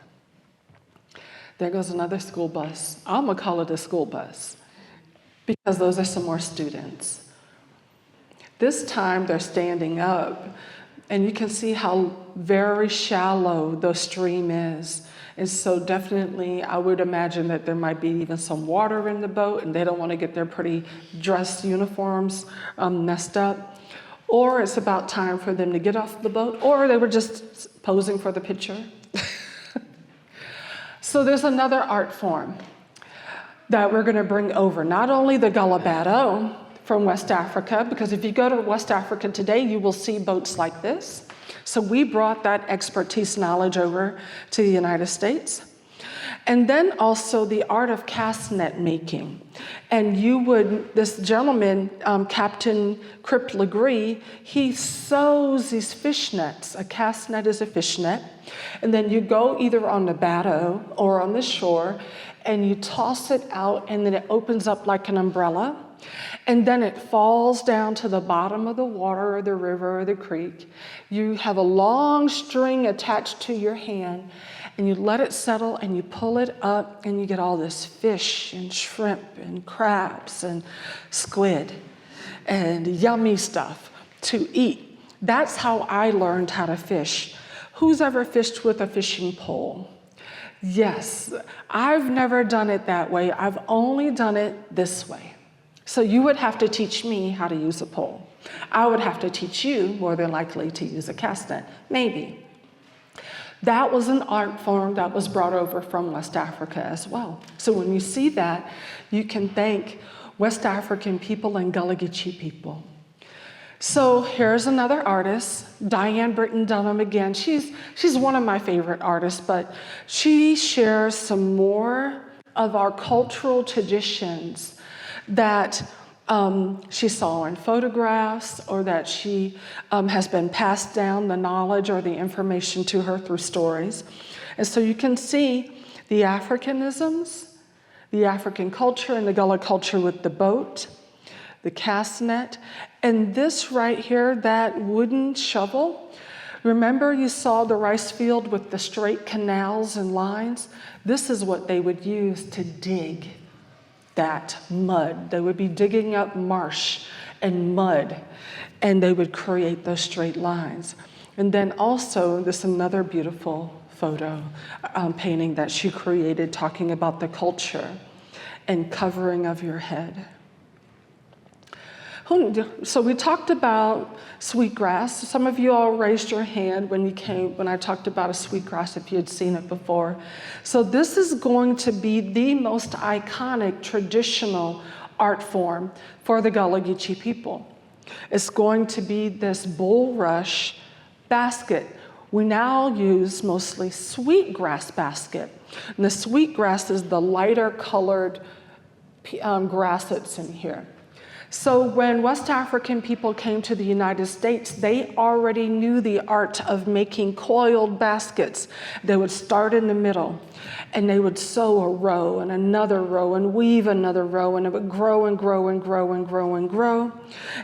There goes another school bus. I'm gonna call it a school bus because those are some more students. This time they're standing up and you can see how very shallow the stream is. And so definitely, I would imagine that there might be even some water in the boat, and they don't want to get their pretty dress uniforms messed up. Or it's about time for them to get off the boat, or they were just posing for the picture. So there's another art form that we're going to bring over, not only the Gullah from West Africa, because if you go to West Africa today, you will see boats like this. So we brought that expertise knowledge over to the United States. And then also the art of cast net making. And this gentleman, Captain Crip Legree, he sews these fish nets. A cast net is a fish net. And then you go either on the bateau or on the shore, and you toss it out, and then it opens up like an umbrella. And then it falls down to the bottom of the water or the river or the creek. You have a long string attached to your hand, and you let it settle, and you pull it up, and you get all this fish and shrimp and crabs and squid and yummy stuff to eat. That's how I learned how to fish. Who's ever fished with a fishing pole? Yes, I've never done it that way. I've only done it this way. So you would have to teach me how to use a pole. I would have to teach you, more than likely, to use a cast net, maybe. That was an art form that was brought over from West Africa as well. So when you see that, you can thank West African people and Gullah Geechee people. So here's another artist, Diane Britton Dunham again. She's one of my favorite artists, but she shares some more of our cultural traditions that she saw in photographs, or that she has been passed down the knowledge or the information to her through stories. And so you can see the Africanisms, the African culture and the Gullah culture with the boat, the cast net, and this right here, that wooden shovel. Remember you saw the rice field with the straight canals and lines? This is what they would use to dig that mud. They would be digging up marsh and mud, and they would create those straight lines. And then also, this another beautiful photo painting that she created talking about the culture and covering of your head. So we talked about sweetgrass. Some of you all raised your hand when I talked about a sweetgrass, if you had seen it before. So this is going to be the most iconic traditional art form for the Gullah Geechee people. It's going to be this bulrush basket. We now use mostly sweetgrass basket. And the sweetgrass is the lighter colored grass that's in here. So when West African people came to the United States, they already knew the art of making coiled baskets. They would start in the middle, and they would sew a row and another row and weave another row, and it would grow and grow and grow and grow and grow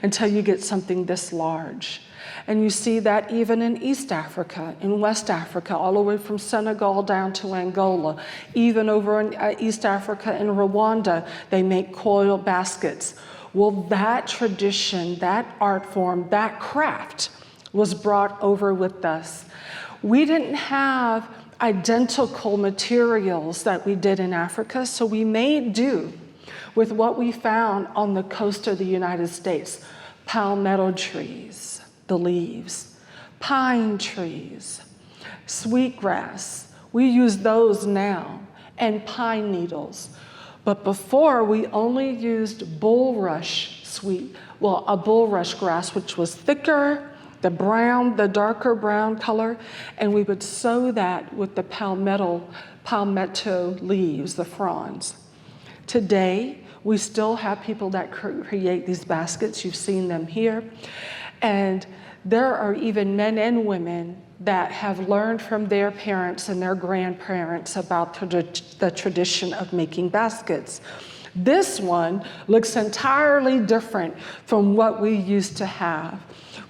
until you get something this large. And you see that even in East Africa, in West Africa, all the way from Senegal down to Angola. Even over in East Africa, in Rwanda, they make coiled baskets. Well, that tradition, that art form, that craft was brought over with us. We didn't have identical materials that we did in Africa, so we made do with what we found on the coast of the United States. Palmetto trees, the leaves, pine trees, sweetgrass. We use those now, and pine needles. But before, we only used bulrush a bulrush grass, which was thicker, the darker brown color, and we would sew that with the palmetto leaves, the fronds. Today, we still have people that create these baskets. You've seen them here. And there are even men and women that have learned from their parents and their grandparents about the tradition of making baskets. This one looks entirely different from what we used to have.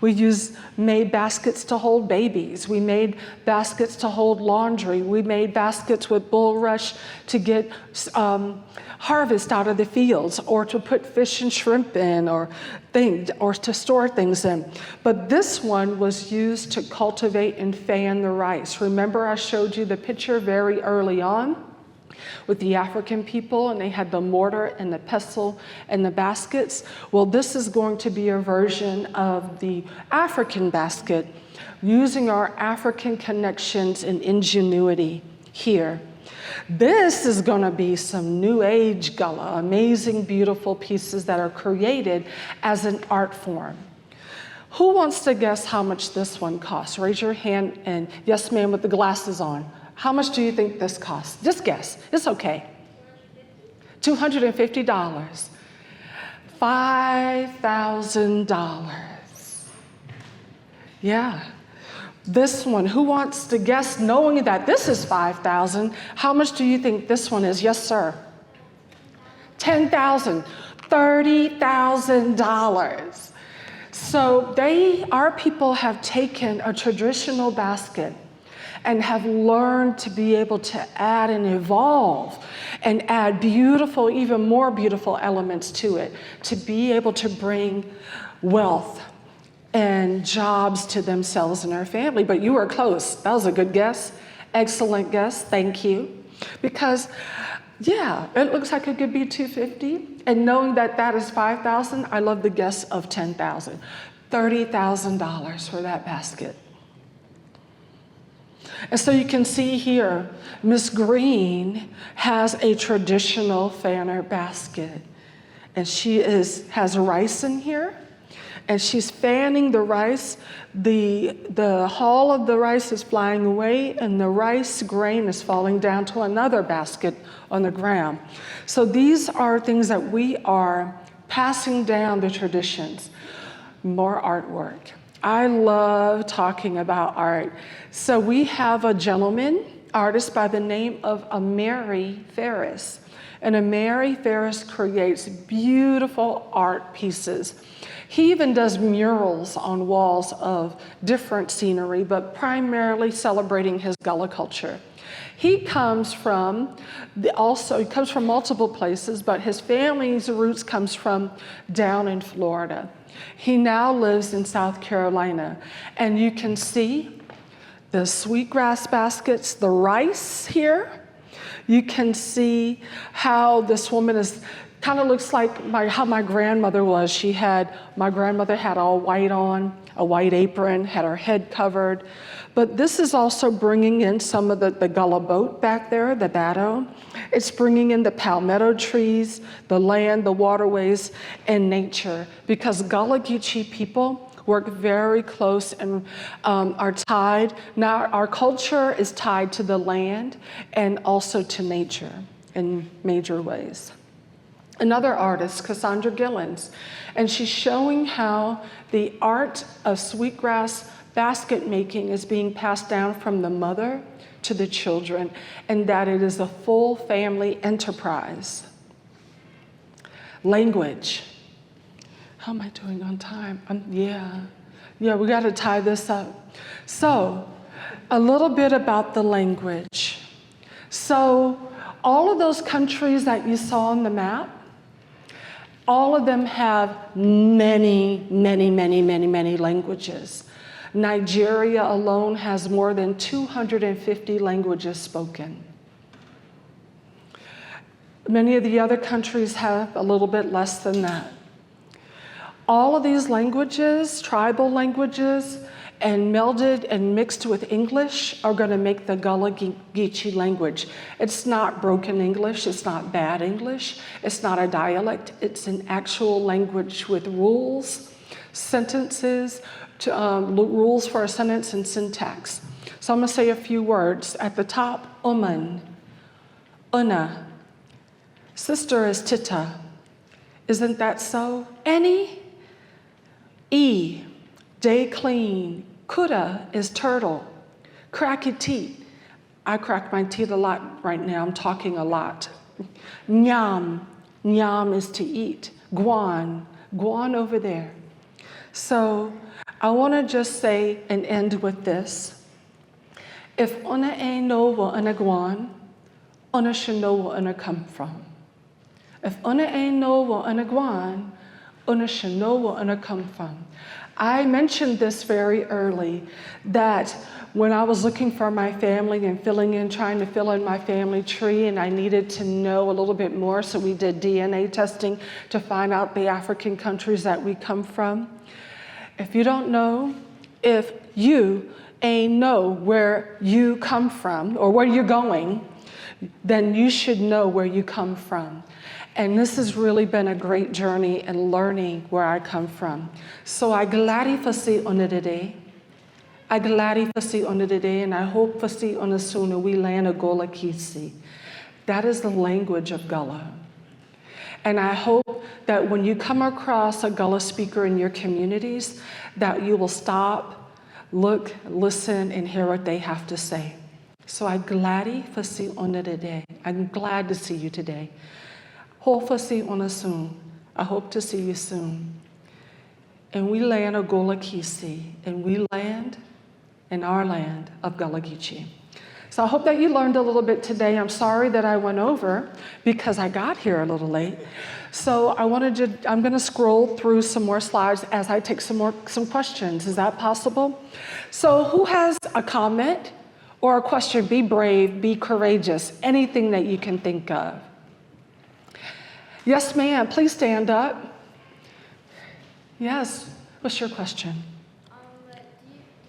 We made baskets to hold babies. We made baskets to hold laundry. We made baskets with bulrush to get harvest out of the fields, or to put fish and shrimp in, or to store things in. But this one was used to cultivate and fan the rice. Remember, I showed you the picture very early on with the African people, and they had the mortar and the pestle and the baskets. Well, this is going to be a version of the African basket, using our African connections and ingenuity here. This is going to be some New Age Gullah, amazing, beautiful pieces that are created as an art form. Who wants to guess how much this one costs? Raise your hand, and yes, ma'am, with the glasses on. How much do you think this costs? Just guess. It's okay. $250. $5,000. Yeah. This one, who wants to guess, knowing that this is $5,000, how much do you think this one is? Yes, sir. $10,000. $30,000. So our people have taken a traditional basket and have learned to be able to add and evolve and add beautiful, even more beautiful elements to it, to be able to bring wealth and jobs to themselves and their family. But you were close. That was a good guess. Excellent guess. Thank you. Because, yeah, it looks like it could be $250. And knowing that that is $5,000, I love the guess of $10,000. $30,000 for that basket. And so you can see here, Miss Green has a traditional fanner basket. And she has rice in here. And she's fanning the rice. The hull of the rice is flying away, and the rice grain is falling down to another basket on the ground. So these are things that we are passing down the traditions. More artwork. I love talking about art. So we have a gentleman, artist by the name of Amari Ferris. And Amari Ferris creates beautiful art pieces. He even does murals on walls of different scenery, but primarily celebrating his Gullah culture. He comes from multiple places, but his family's roots comes from down in Florida. He now lives in South Carolina, and you can see the sweetgrass baskets, the rice here. You can see how this woman kind of looks like how my grandmother was. My grandmother had all white on, a white apron, had her head covered. But this is also bringing in some of the Gullah boat back there, the batto. It's bringing in the palmetto trees, the land, the waterways, and nature. Because Gullah Geechee people work very close and are tied. Now, our culture is tied to the land and also to nature in major ways. Another artist, Cassandra Gillens, and she's showing how the art of sweetgrass basket making is being passed down from the mother to the children, and that it is a full family enterprise. Language. How am I doing on time? Yeah, we got to tie this up. So, a little bit about the language. So, all of those countries that you saw on the map, all of them have many, many, many, many, many languages. Nigeria alone has more than 250 languages spoken. Many of the other countries have a little bit less than that. All of these languages, tribal languages, and melded and mixed with English are going to make the Gullah Geechee language. It's not broken English, it's not bad English, it's not a dialect, it's an actual language with rules, sentences, rules for a sentence and syntax. So I'm going to say a few words. At the top, Uman, Una. Sister is Tita. Isn't that so? Annie? E, day clean. Kuda is turtle. Cracky teeth. I crack my teeth a lot right now. I'm talking a lot. Nyam. Nyam is to eat. Guan. Guan over there. So I want to just say and end with this. If una ain't know where una gwan, una should know where una come from. If una ain't know where una gwan, una should know where una come from. I mentioned this very early, that when I was looking for my family and trying to fill in my family tree, and I needed to know a little bit more, so we did DNA testing to find out the African countries that we come from. If you don't know, if you ain't know where you come from or where you're going, then you should know where you come from. And this has really been a great journey in learning where I come from. So I glad for see on today. I glad for see on today, and I hope for see on the sooner we land a Gullah Geechee. That is the language of Gullah. And I hope that when you come across a Gullah speaker in your communities, that you will stop, look, listen, and hear what they have to say. So I'm glad for see on today. I'm glad to see you today. Hope for see on soon. I hope to see you soon. And we land a Gullah Geechee, and we land in our land of Gullah Geechee. So I hope that you learned a little bit today. I'm sorry that I went over because I got here a little late. So I'm going to scroll through some more slides as I take some questions. Is that possible? So who has a comment or a question? Be brave, be courageous, anything that you can think of. Yes, ma'am. Please stand up. Yes. What's your question? Do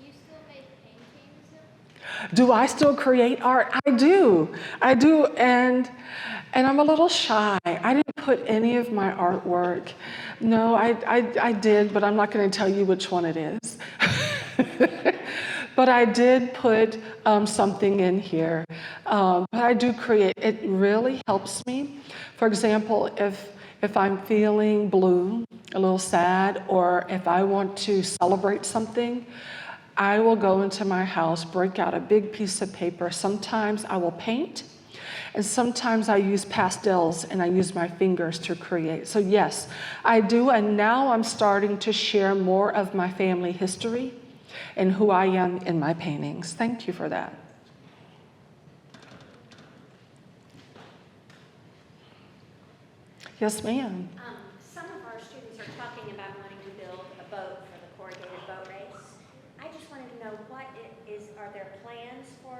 you still make paintings? Do I still create art? I do, and I'm a little shy. I didn't put any of my artwork. No, I did, but I'm not going to tell you which one it is. But I did put something in here. But I do create. It really helps me. For example, if I'm feeling blue, a little sad, or if I want to celebrate something, I will go into my house, break out a big piece of paper. Sometimes I will paint, and sometimes I use pastels, and I use my fingers to create. So yes, I do, and now I'm starting to share more of my family history and who I am in my paintings. Thank you for that. Yes, ma'am. Some of our students are talking about wanting to build a boat for the corrugated boat race. I just wanted to know are there plans for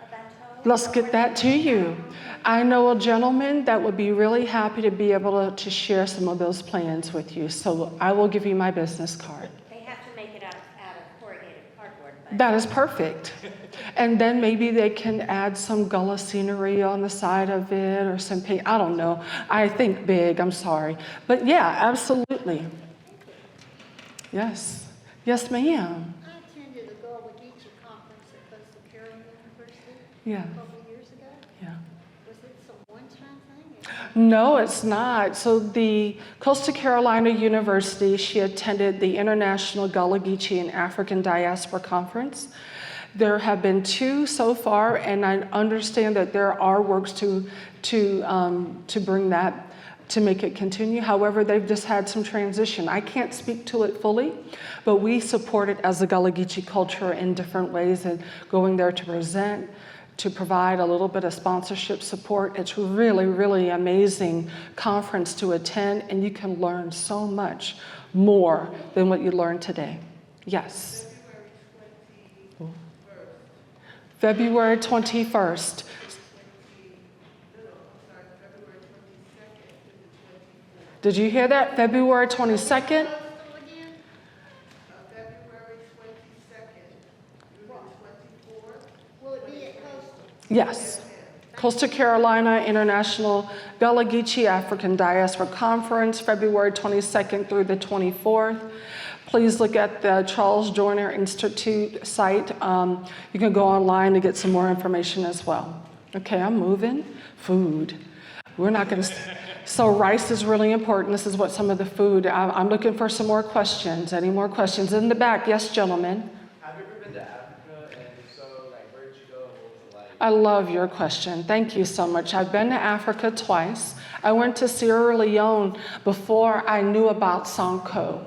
a bateau? Let's get that to you. I know a gentleman that would be really happy to be able to share some of those plans with you. So I will give you my business card. They have to make it out of corrugated cardboard. But That is perfect. And then maybe they can add some Gullah scenery on the side of it or some paint. I don't know. I think big, I'm sorry. But yeah, absolutely. Yes. Yes, ma'am. I attended the Gullah Geechee conference at Coastal Carolina University Yeah. a couple of years ago. Yeah. Was it some one-time thing? No, it's not. So the Coastal Carolina University, she attended the International Gullah Geechee and African Diaspora Conference. There have been 2 so far, and I understand that there are works to bring that, to make it continue. However, they've just had some transition. I can't speak to it fully, but we support it as a Gullah Geechee culture in different ways, and going there to present, to provide a little bit of sponsorship support. It's really, really amazing conference to attend, and you can learn so much more than what you learned today. Yes. February 21st. Did you hear that? February 22nd? February 22nd through the 24th. Will it be at Coastal? Yes. Coastal Carolina International Gullah Geechee African Diaspora Conference, February 22nd through the 24th. Please look at the Charles Joyner Institute site. You can go online to get some more information as well. Okay, I'm moving. Food. We're not going to. So rice is really important. This is what some of the food. I'm looking for some more questions. Any more questions in the back? Yes, gentlemen. Have you ever been to Africa? And if so, where did you go? What was it like? I love your question. Thank you so much. I've been to Africa twice. I went to Sierra Leone before I knew about Sonko.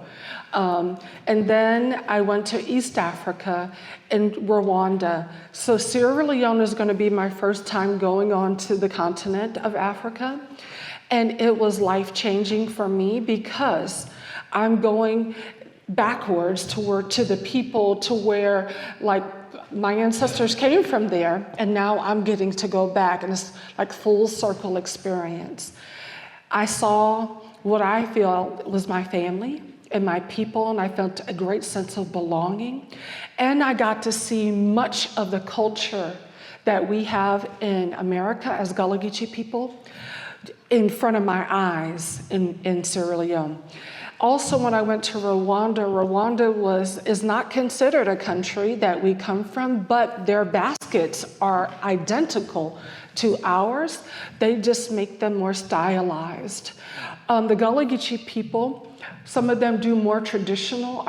And then I went to East Africa in Rwanda. So Sierra Leone is going to be my first time going on to the continent of Africa. And it was life-changing for me because I'm going backwards to the people to where, like, my ancestors came from there, and now I'm getting to go back, and it's like full circle experience. I saw what I feel was my family and my people, and I felt a great sense of belonging. And I got to see much of the culture that we have in America as Gullah Geechee people in front of my eyes in Sierra Leone. Also, when I went to Rwanda, Rwanda is not considered a country that we come from, but their baskets are identical to ours. They just make them more stylized. The Gullah Geechee people, some of them do more traditional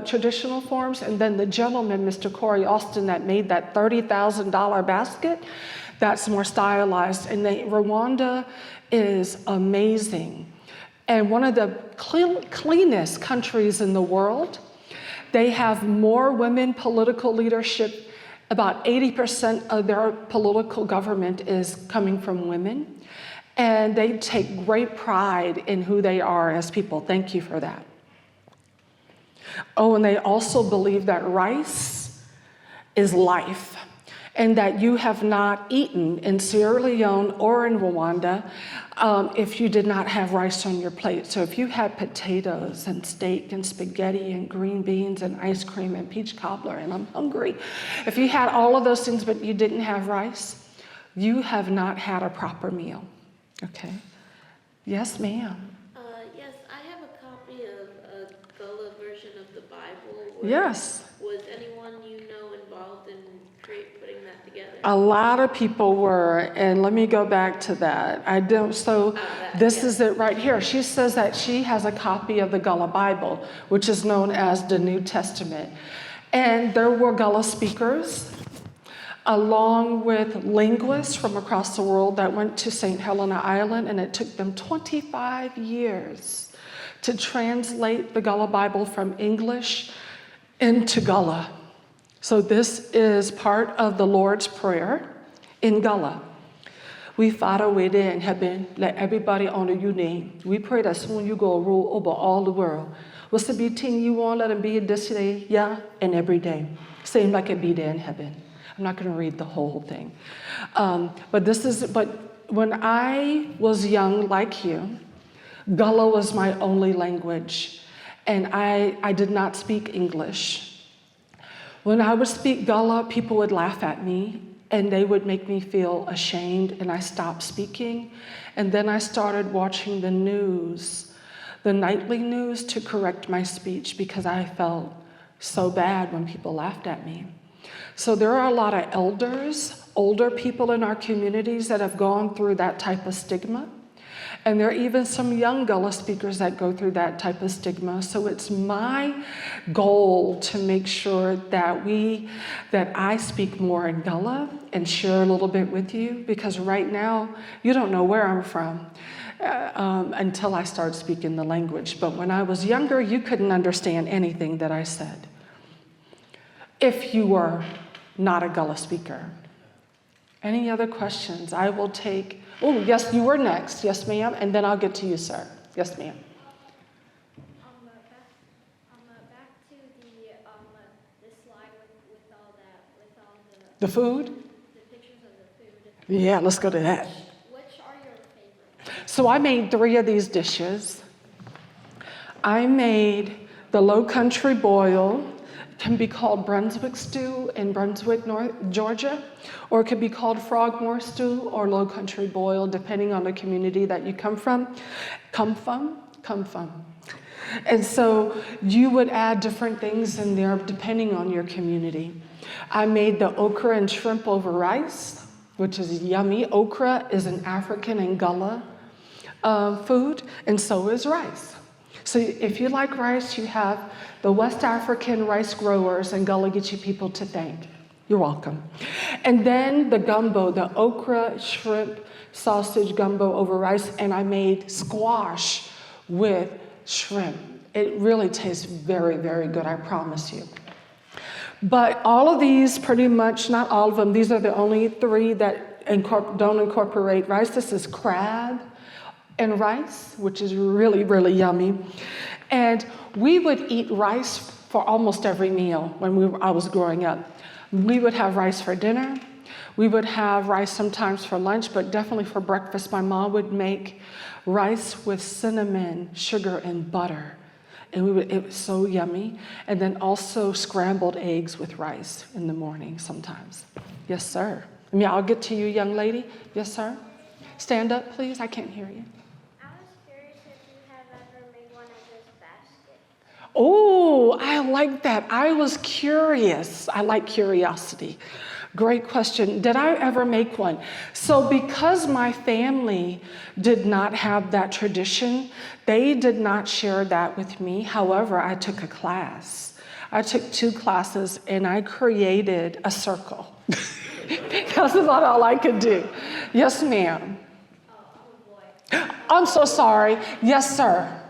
traditional forms, and then the gentleman, Mr. Corey Austin, that made that $30,000 basket, that's more stylized. And Rwanda is amazing. And one of the cleanest countries in the world. They have more women political leadership. About 80% of their political government is coming from women. And they take great pride in who they are as people. Thank you for that. Oh, and they also believe that rice is life, and that you have not eaten in Sierra Leone or in Rwanda if you did not have rice on your plate. So if you had potatoes and steak and spaghetti and green beans and ice cream and peach cobbler, and I'm hungry, if you had all of those things but you didn't have rice, you have not had a proper meal. Okay? Yes, ma'am. Yes, I have a copy of a Gullah version of the Bible. Yes. Was anyone you know involved in putting that together? A lot of people were, and let me go back to that. This is it right here. She says that she has a copy of the Gullah Bible, which is known as the New Testament. And there were Gullah speakers, along with linguists from across the world that went to St. Helena Island, and it took them 25 years to translate the Gullah Bible from English into Gullah. So this is part of the Lord's Prayer in Gullah. We follow it in heaven, let everybody honor your name. We pray that soon you go rule over all the world. What's the big thing you want? Let it be this day, yeah, and every day. Same like it be there in heaven. I'm not going to read the whole thing. But when I was young like you, Gullah was my only language, and I did not speak English. When I would speak Gullah, people would laugh at me, and they would make me feel ashamed, and I stopped speaking. And then I started watching the news, the nightly news, to correct my speech because I felt so bad when people laughed at me. So there are a lot of elders, older people in our communities that have gone through that type of stigma. And there are even some young Gullah speakers that go through that type of stigma. So it's my goal to make sure that I speak more in Gullah and share a little bit with you, because right now, you don't know where I'm from until I start speaking the language. But when I was younger, you couldn't understand anything that I said if you were not a Gullah speaker. Any other questions? I will take. Oh, yes, you were next. Yes, ma'am. And then I'll get to you, sir. Yes, ma'am. Back to the slide with all The food? the pictures of the food. Yeah, let's go to that. Which are your favorites? So I made 3 of these dishes. I made the Low Country boil. It can be called Brunswick stew in Brunswick, Georgia, or it could be called Frogmore stew or Low Country boil, depending on the community that you come from. And so you would add different things in there depending on your community. I made the okra and shrimp over rice, which is yummy. Okra is an African and Gullah food, and so is rice. So if you like rice, you have the West African rice growers and Gullah Geechee people to thank. You're welcome. And then the gumbo, the okra, shrimp, sausage gumbo over rice, and I made squash with shrimp. It really tastes very, very good, I promise you. But all of these, pretty much, not all of them, these are the only three that don't incorporate rice. This is crab and rice, which is really, really yummy. And we would eat rice for almost every meal when I was growing up. We would have rice for dinner. We would have rice sometimes for lunch, but definitely for breakfast. My mom would make rice with cinnamon, sugar, and butter. And it was so yummy. And then also scrambled eggs with rice in the morning sometimes. Yes, sir. I'll get to you, young lady. Yes, sir. Stand up, please. I can't hear you. I was curious if you have ever made one of those baskets. Oh, I like that. I was curious. I like curiosity. Great question. Did I ever make one? So because my family did not have that tradition, they did not share that with me. However, I took a class. I took 2 classes and I created a circle. That's about all I could do. Yes, ma'am. I'm so sorry. Yes, sir.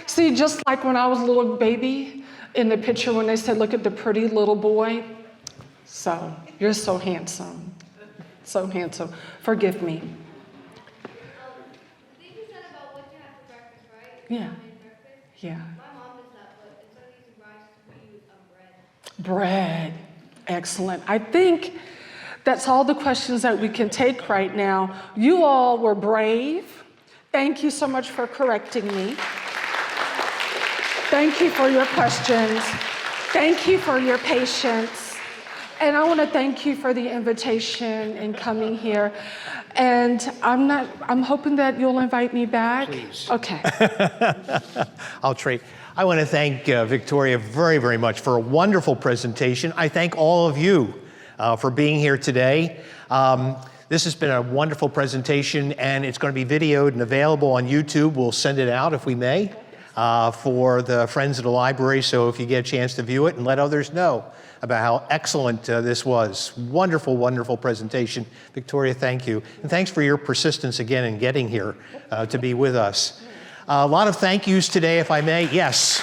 See, just like when I was a little baby, in the picture when they said, look at the pretty little boy. So, you're so handsome. So handsome. Forgive me. The thing you said about what you have for breakfast, right? Yeah. Breakfast? Yeah. My mom does that, but instead of using rice, we use bread. Bread. Excellent. I think that's all the questions that we can take right now. You all were brave. Thank you so much for correcting me. Thank you for your questions. Thank you for your patience. And I want to thank you for the invitation and coming here. And I'm hoping that you'll invite me back. Please. Okay. I'll trade. I want to thank Victoria very, very much for a wonderful presentation. I thank all of you for being here today. This has been a wonderful presentation, and it's going to be videoed and available on YouTube. We'll send it out if we may for the Friends of the Library, so if you get a chance to view it and let others know about how excellent this was. Wonderful, wonderful presentation. Victoria, thank you. And thanks for your persistence again in getting here to be with us. A lot of thank yous today, if I may. Yes.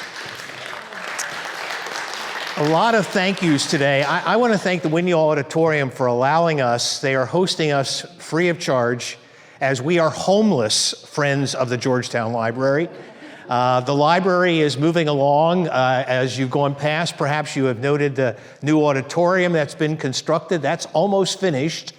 A lot of thank yous today. I want to thank the Winyah Auditorium for allowing us. They are hosting us free of charge as we are homeless friends of the Georgetown Library. The library is moving along. As you've gone past, perhaps you have noted the new auditorium that's been constructed. That's almost finished.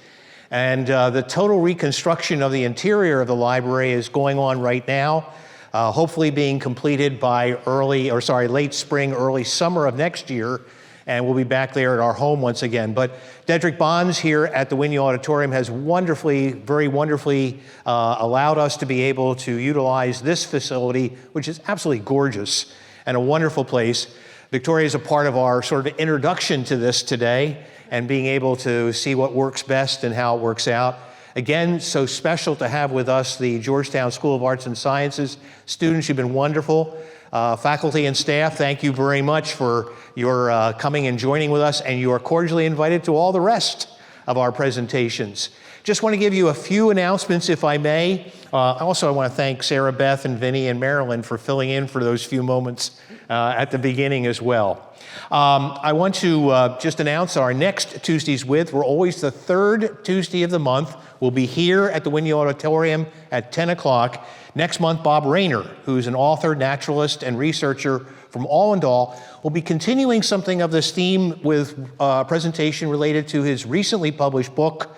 And the total reconstruction of the interior of the library is going on right now, hopefully being completed by late spring, early summer of next year. And we'll be back there at our home once again. But Dedrick Bonds here at the Winyah Auditorium has very wonderfully allowed us to be able to utilize this facility, which is absolutely gorgeous and a wonderful place. Victoria is a part of our sort of introduction to this today and being able to see what works best and how it works out. Again, so special to have with us the Georgetown School of Arts and Sciences students. You've been wonderful. Faculty and staff, thank you very much for your coming and joining with us, and you are cordially invited to all the rest of our presentations. Just want to give you a few announcements, if I may. Also, I want to thank Sarah Beth and Vinny and Marilyn for filling in for those few moments at the beginning as well. I want to just announce our next Tuesdays With. We're always the third Tuesday of the month. We'll be here at the Winyah Auditorium at 10 o'clock. Next month, Bob Rayner, who's an author, naturalist, and researcher from Allendale, will be continuing something of this theme with a presentation related to his recently published book,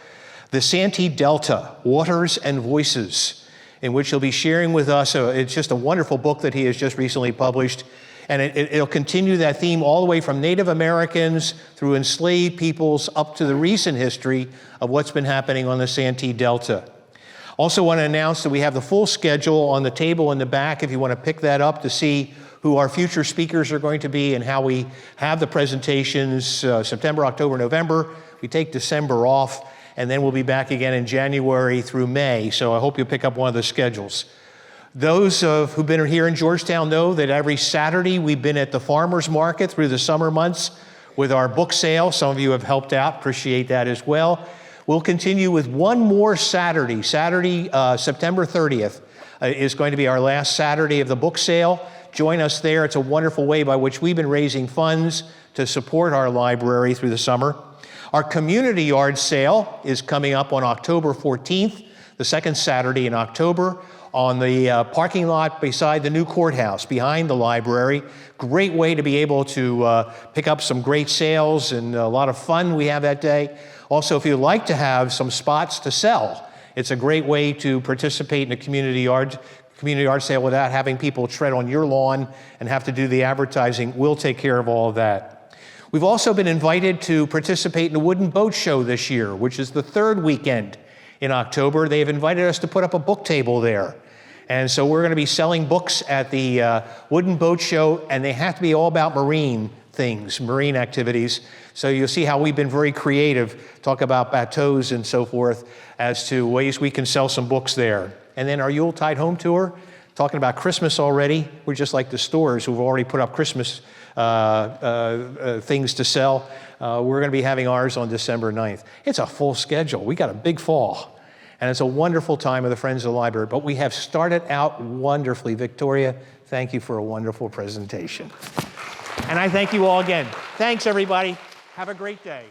The Santee Delta, Waters and Voices, in which he'll be sharing with us, it's just a wonderful book that he has just recently published, and it'll continue that theme all the way from Native Americans through enslaved peoples up to the recent history of what's been happening on the Santee Delta. Also want to announce that we have the full schedule on the table in the back if you want to pick that up to see who our future speakers are going to be and how we have the presentations September, October, November. We take December off, and then we'll be back again in January through May. So I hope you'll pick up one of the schedules. Those who've been here in Georgetown know that every Saturday we've been at the farmers market through the summer months with our book sale. Some of you have helped out, appreciate that as well. We'll continue with one more Saturday, September 30th, is going to be our last Saturday of the book sale. Join us there. It's a wonderful way by which we've been raising funds to support our library through the summer. Our community yard sale is coming up on October 14th, the second Saturday in October, on the parking lot beside the new courthouse, behind the library. Great way to be able to pick up some great sales and a lot of fun we have that day. Also, if you'd like to have some spots to sell, it's a great way to participate in a community yard sale without having people tread on your lawn and have to do the advertising. We'll take care of all of that. We've also been invited to participate in the Wooden Boat Show this year, which is the third weekend in October. They have invited us to put up a book table there. And so we're going to be selling books at the Wooden Boat Show, and they have to be all about marine things, marine activities. So you'll see how we've been very creative, talk about bateaus and so forth, as to ways we can sell some books there. And then our Yuletide home tour, talking about Christmas already. We're just like the stores who've already put up Christmas things to sell. We're going to be having ours on December 9th. It's a full schedule. We got a big fall. And it's a wonderful time with the Friends of the Library. But we have started out wonderfully. Victoria, thank you for a wonderful presentation. And I thank you all again. Thanks, everybody. Have a great day.